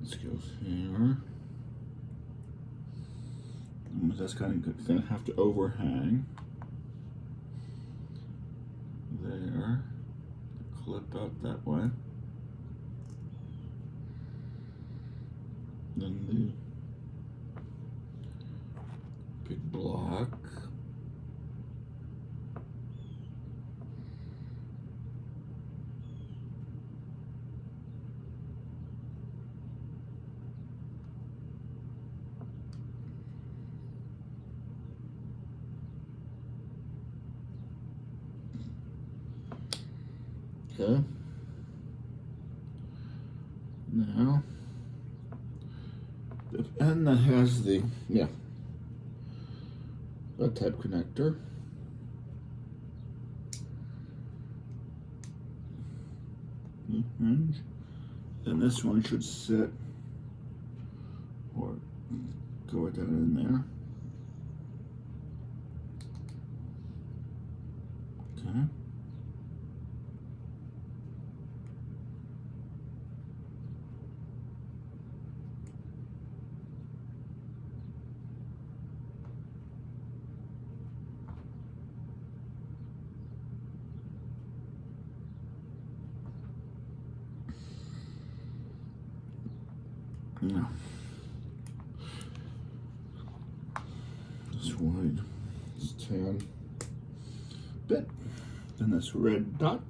This goes here. And that's kind of gonna have to overhang there. Clip out that way. Then the big block. Okay. Now, the end that has the, that type connector. Hinge. And this one should sit or go right down in there. Okay. Now, this white, this tan bit, then this red dot,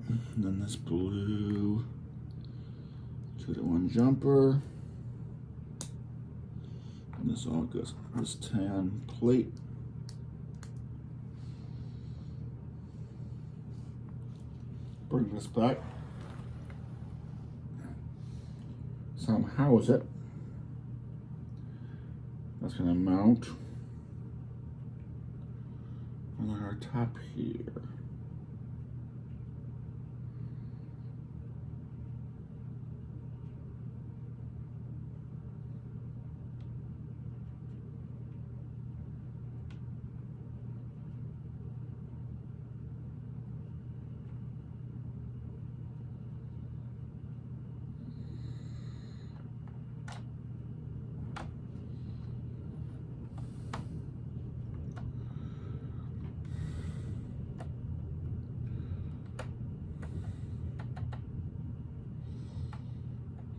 and then this blue 2-to-1 jumper, This all goes this tan plate. Bring this back. Somehow is it. That's going to mount on our top here.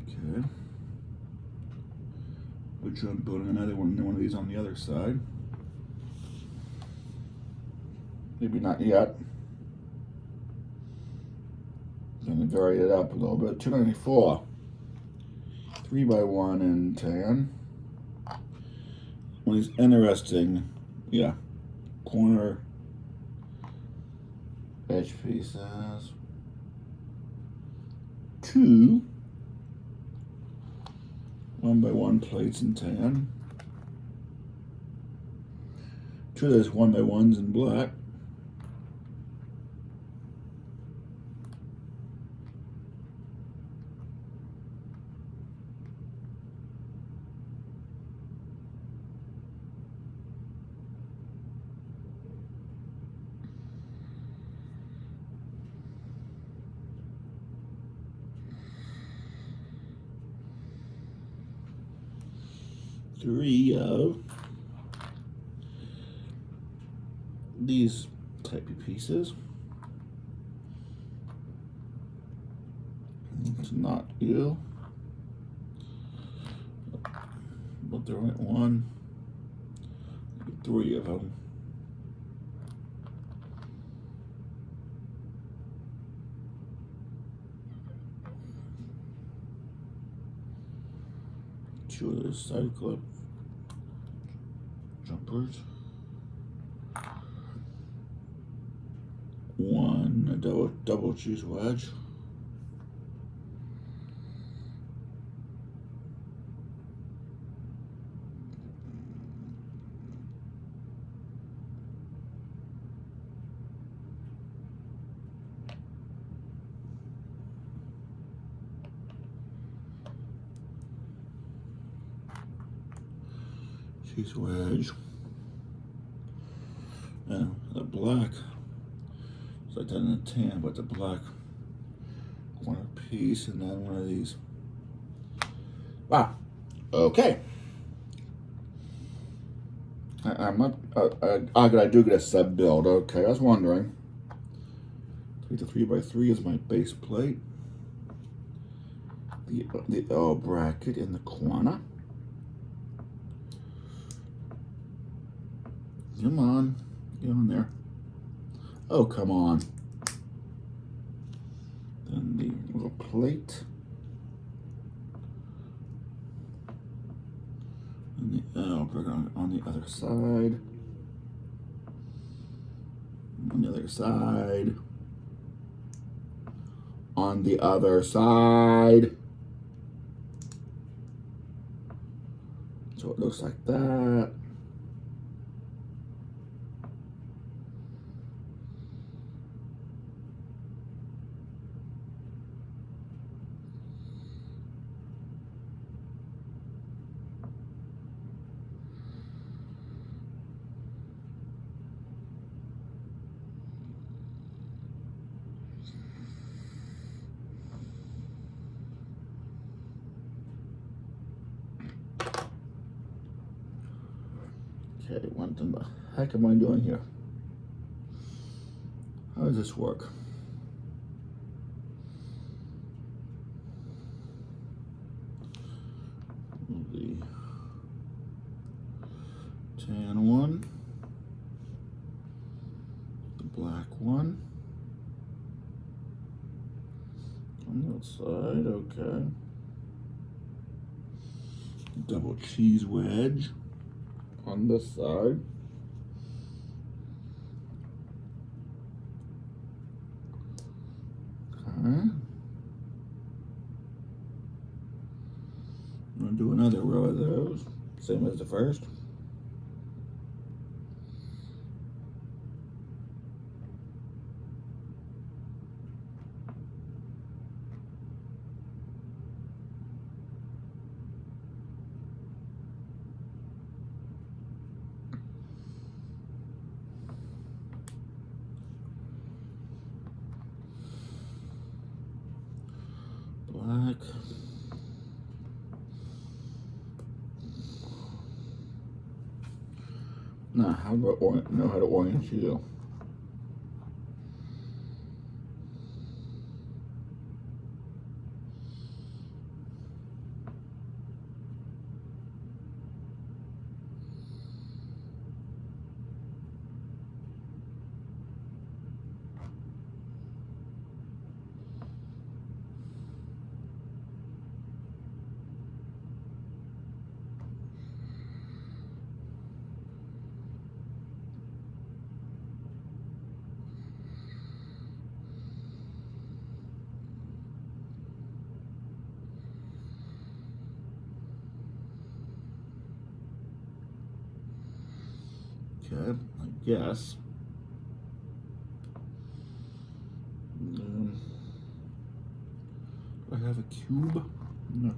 Okay. We're trying to build another one of these on the other side. Maybe not yet. Gonna vary it up a little bit. 294. 3x1 in tan. One of these interesting, yeah, corner edge pieces. 2 1x1 plates in tan. 2 of those 1x1s in black. Three of these type of pieces. It's not you, but the right one. 3 of them. Two of those side clip jumpers. One double choose wedge. Choose wedge. And the black. It's like that in the tan, but the black corner piece, and then one of these. Wow. Okay. I'm not. I do get a sub build. Okay, I was wondering. Take the 3x3 is my base plate. The L bracket in the corner. Come on, get on there. Oh, come on. Then the little plate. And the L bracket on the other side. On the other side. On the other side. So it looks like that. Okay, what the heck am I doing here? How does this work? The tan one, the black one, on that side, okay. Double cheese wedge on this side. Okay. I'm going to do another row of those, same as the first. Black. Now, how do I know how to orient you? Okay, I guess. Do I have a cube? No.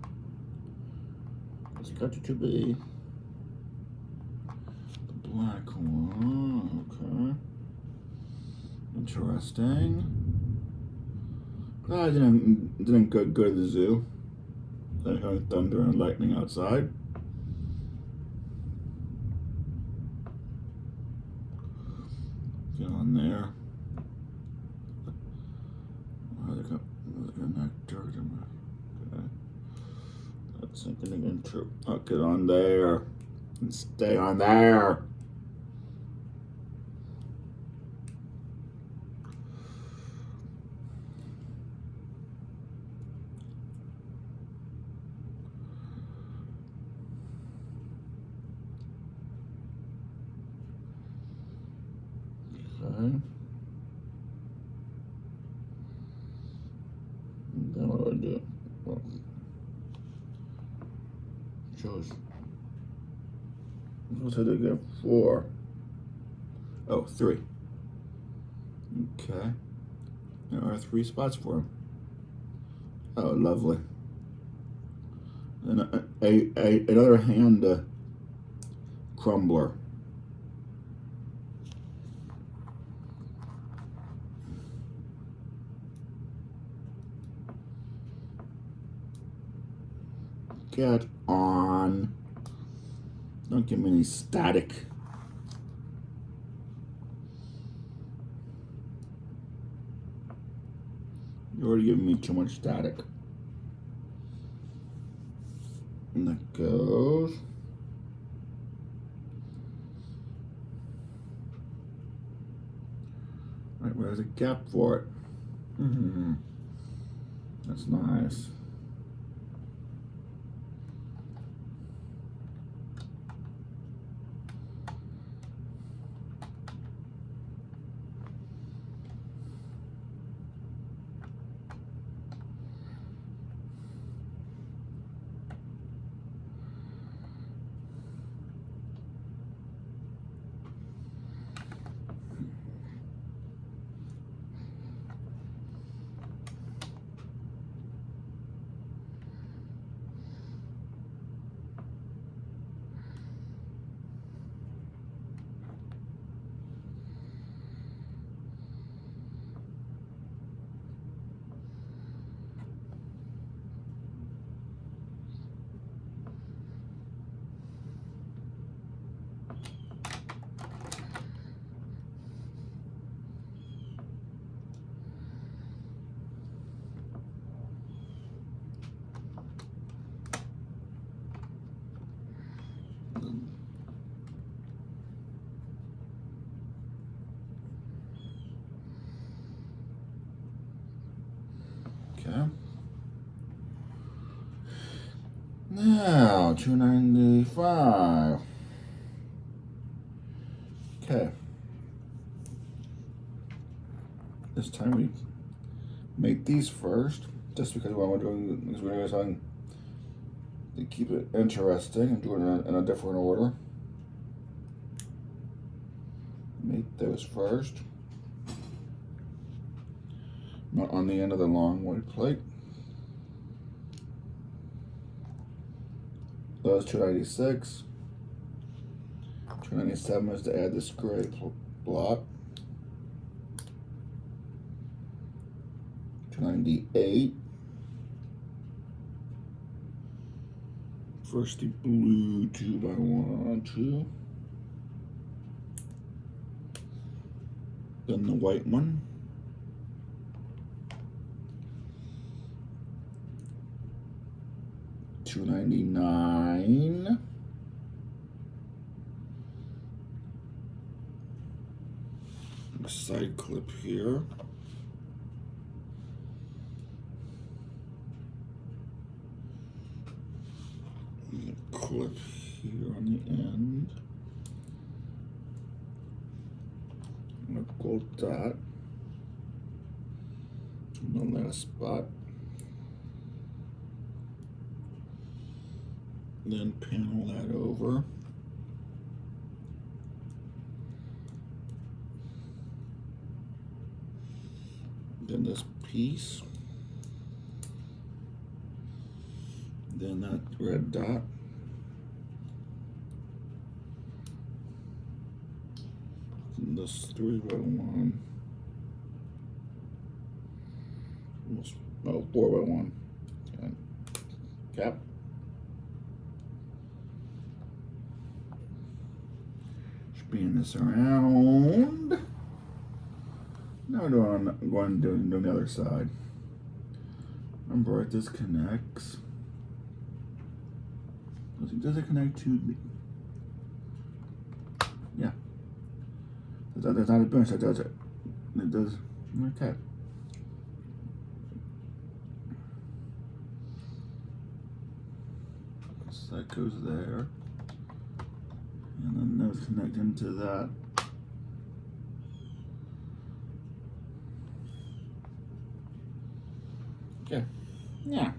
It's got to be the black one. Okay. Interesting. Glad I didn't go to the zoo. Then hearing thunder and lightning outside. Get on there. Oh, they got nectar. Okay. That's sinking into. I'll get on there and stay on there. Okay. Then what do I do? Well, shows. What did I get? 4. Oh, 3. Okay. There are 3 spots for him. Oh, lovely. And another hand crumbler. Get on. Don't give me any static. You're already giving me too much static. And that goes. Right, where's a gap for it? That's nice. $295. Okay. This time we make these first, just because we're doing something to keep it interesting and do it in a different order. Make those first. Not on the end of the long white plate. Those $296. $297 is to add this gray block. $298. First the blue 2x1, 2. Then the white one. $299. Side clip here. And a clip here on the end. And a gold dot in the last spot. Then panel that over. Then this piece. Then that red dot. And this 3x1. Almost, no, 4x1. And cap. Spin this around. Now I'm going to do the other side. Remember, it disconnects. Does it connect to the? Yeah. That's not a bench that does it. It does. Okay. So that goes there. And then those connect into that. Okay. Yeah.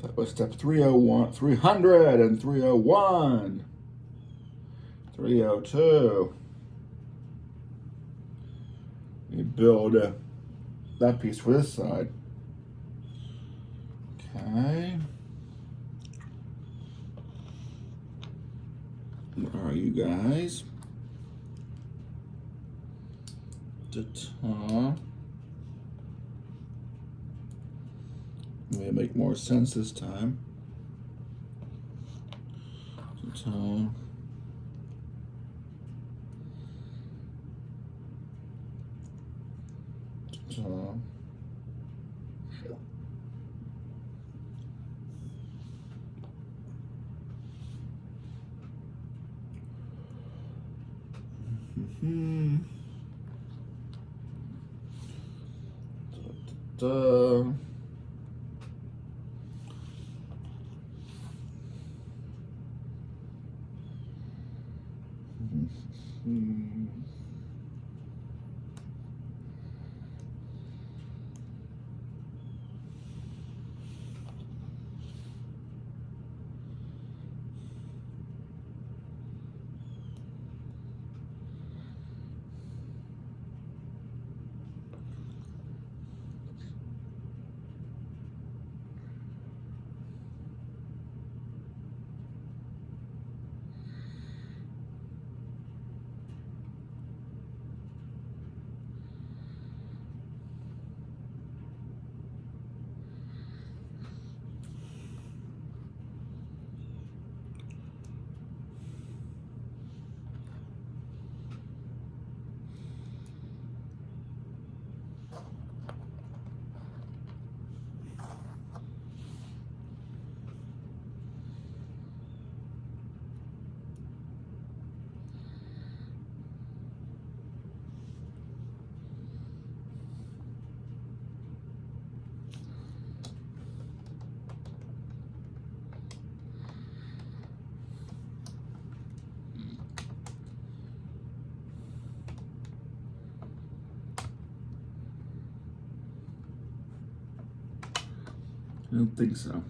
That was step 301, 300 and 301. 302. We build that piece for this side. Okay. Where are you guys? Ta-ta. May make more sense this time. Ta-ta. Ta-ta. Da-da-da. don't think so.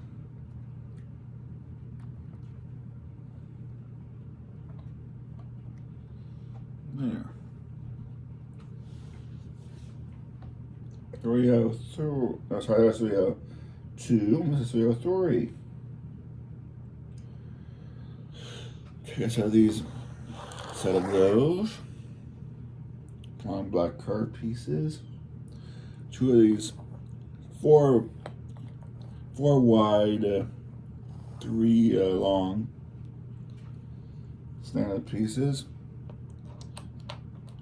There. 302. That's right, that's 302. This is 303. Okay, so these set of those. Long black card pieces. 2 of these four wide, 3 long standard pieces,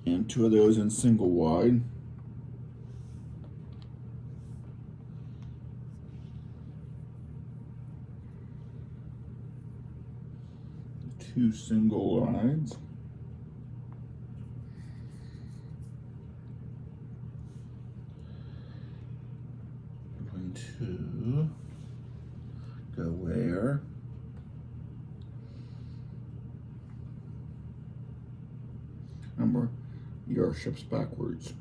and 2 of those in single wide. 2 single wides. Going to go where? Remember, your ship's backwards.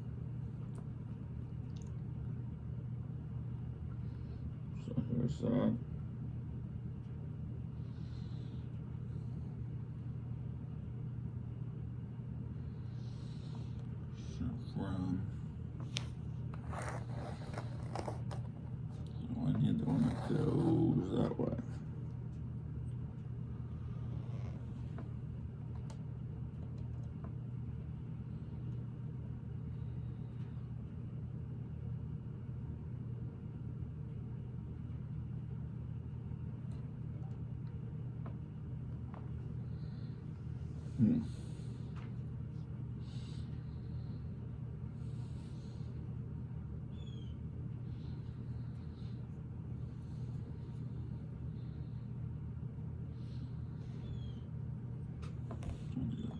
So here's that. From I need the one that goes that way.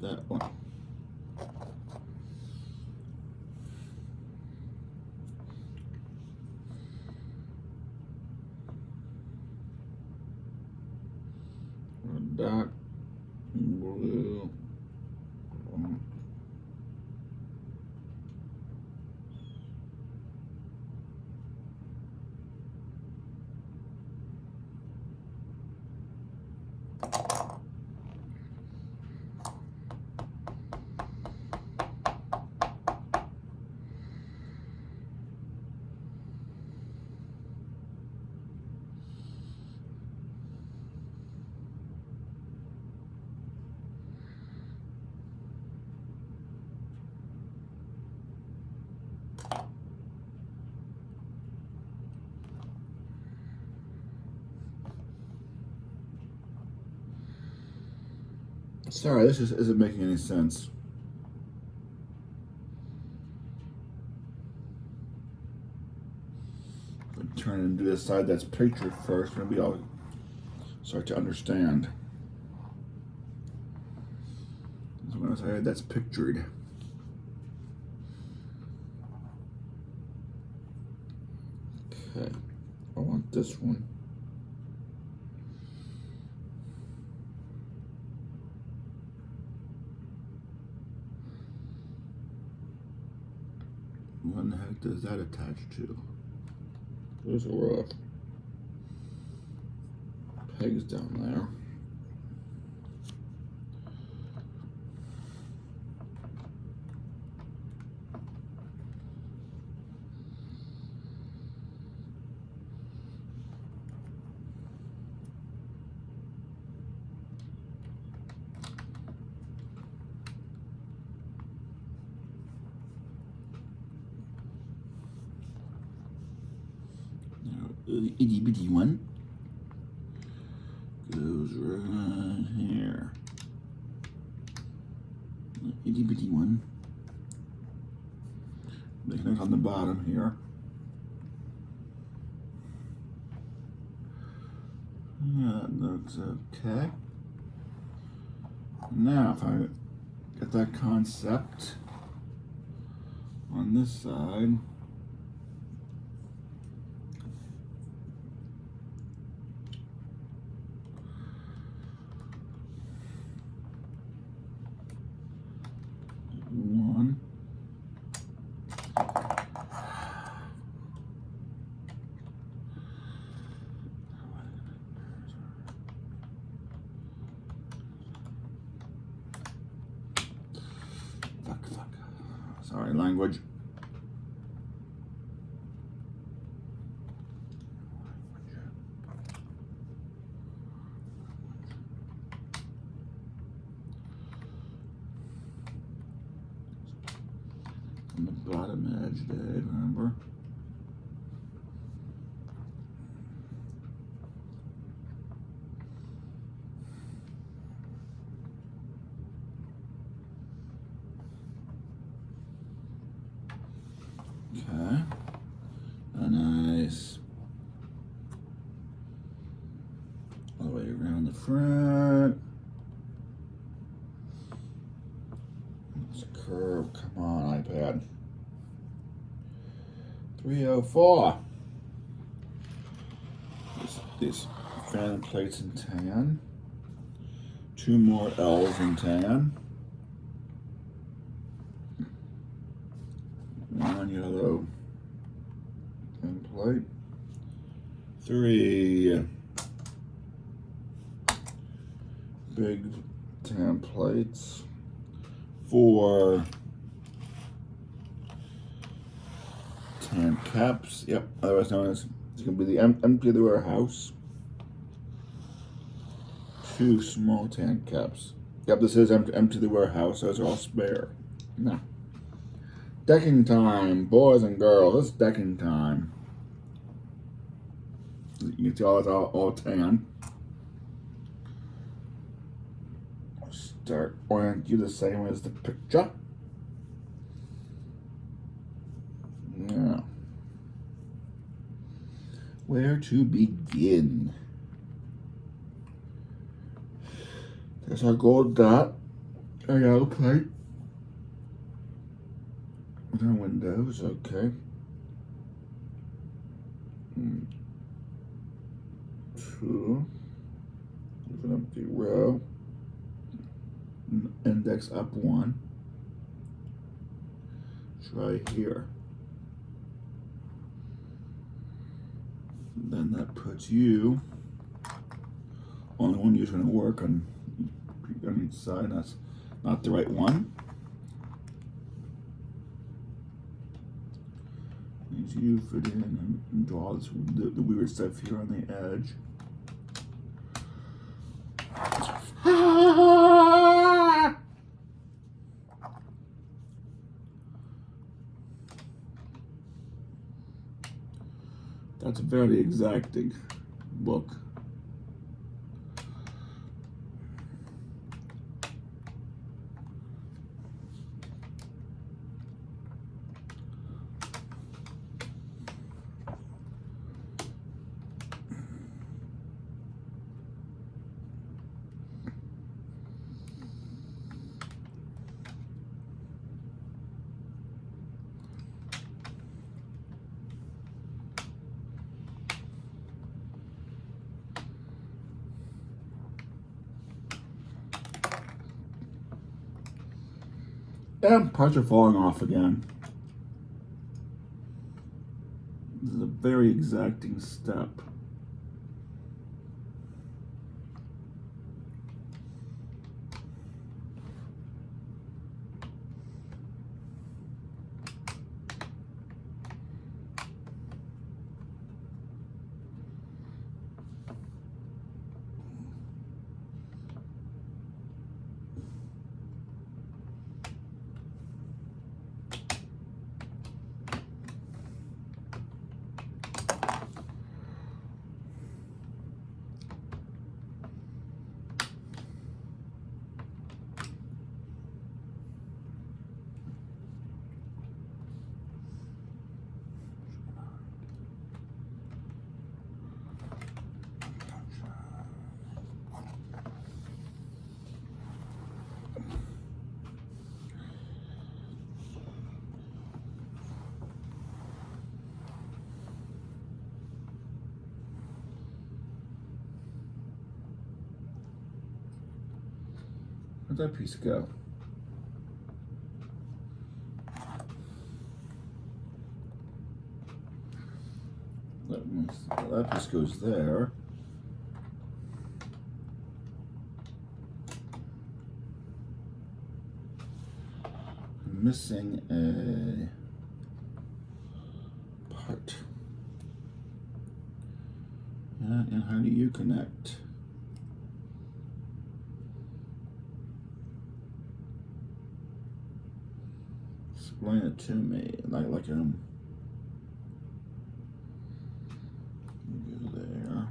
That one. Dark blue. Sorry, this isn't making any sense. Turn and do this side that's pictured first. Maybe I'll start to understand. This one side that's pictured. Okay, I want this one. What the heck does that attach to? Those are pegs down there. The itty bitty one goes right here. The itty bitty one. They connect on the bottom here. Yeah, that looks okay. Now, if I get that concept on this side. One. Fuck. Sorry, language. On the bottom edge, Dave, remember? Okay. Nice. All the way around the front. It's a curve. Come on, iPad. 304. These fan plates in tan. 2 more L's in tan. 1 yellow fan plate. 3 big tan plates. 4 tan caps. Yep, otherwise known as, it's going to be the empty the warehouse. 2 small tan caps. Yep, this is empty the warehouse. Those are all spare. No. Decking time, boys and girls. It's decking time. You can tell it's all tan. Start orient you the same as the picture. Now, where to begin? There's our gold dot, our yellow plate, with our windows, okay. 2, with an empty row, index up 1, try here. Then that puts you on the one you're going to work on each side. That's not the right one. Means you fit in and draw this, the weird stuff here on the edge. That's a very exacting look. And parts are falling off again. This is a very exacting step. Where'd that piece go? That piece goes there. missing a part. And how do you connect? Explain it to me, like go there.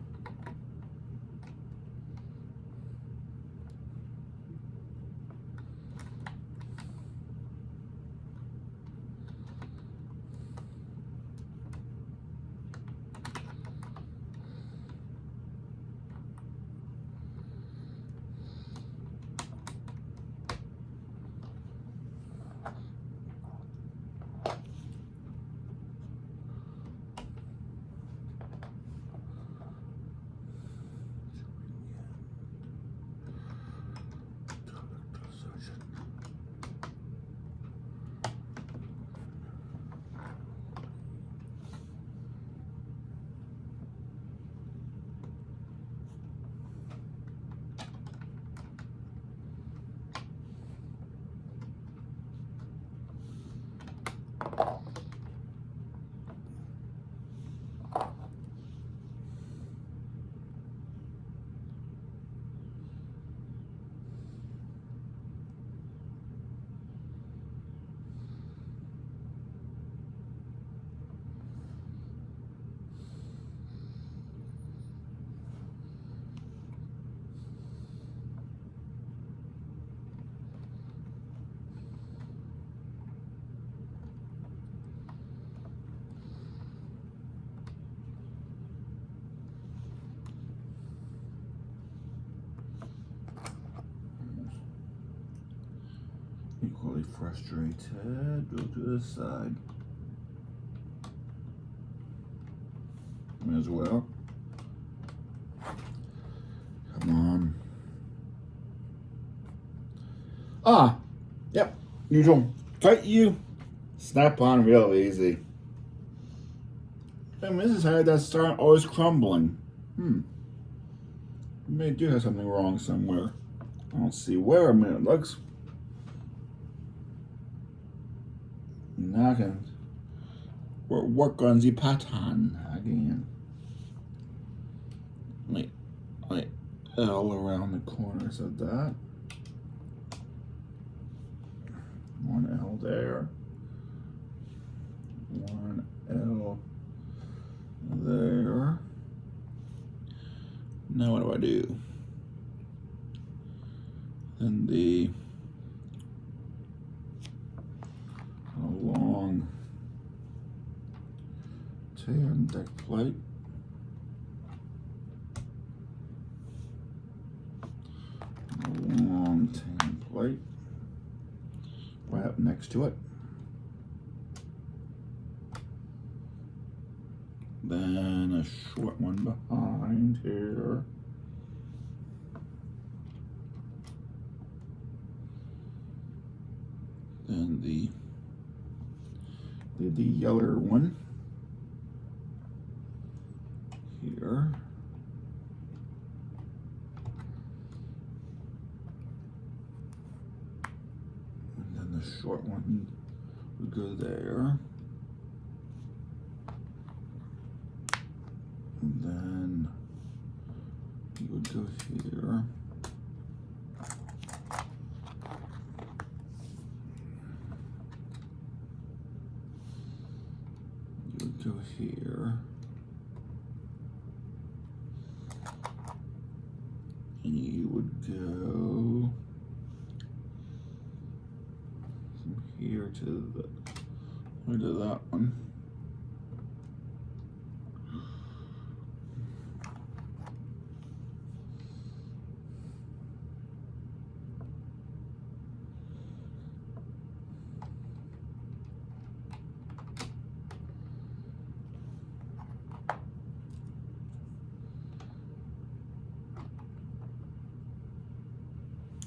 Equally frustrated. Go to the side. As well. Come on. Ah, yep. Usual. Cut you. Snap on real easy. And this is how that start always crumbling. Maybe I do have something wrong somewhere. I don't see where. I mean, it looks. Now I can work on the pattern again. Like L around the corners of that. One L there. One L there. Now what do? Then the long tan deck plate. A long tan plate right up next to it. Then a short one behind here. Then the yeller one here. And then the short one would go there. And then you would go here. You would go here. And you would go from here to that one.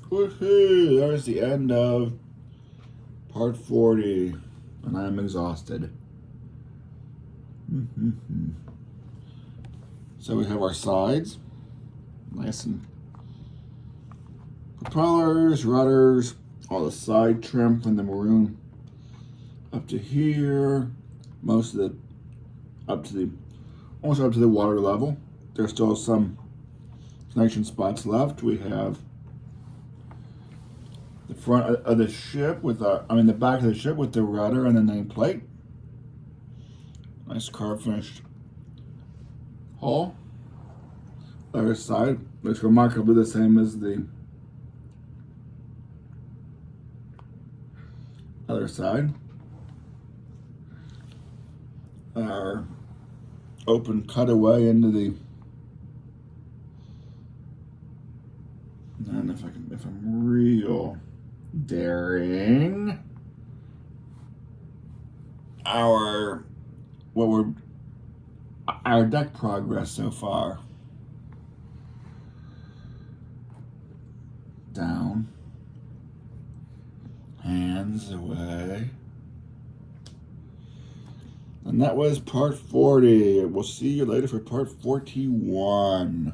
Woohoo! There's the end of part 40, and I'm exhausted. So we have our sides, nice and propellers, rudders, all the side trim from the maroon up to here, most of the almost up to the water level. There's still some connection spots left. We have the front of the ship with the back of the ship with the rudder and the nameplate. Nice carved finished hull. Other side looks remarkably the same as the other side. Our open cutaway into the, and if I'm real daring, our deck progress so far. Down, hands away. And that was part 40. We'll see you later for part 41.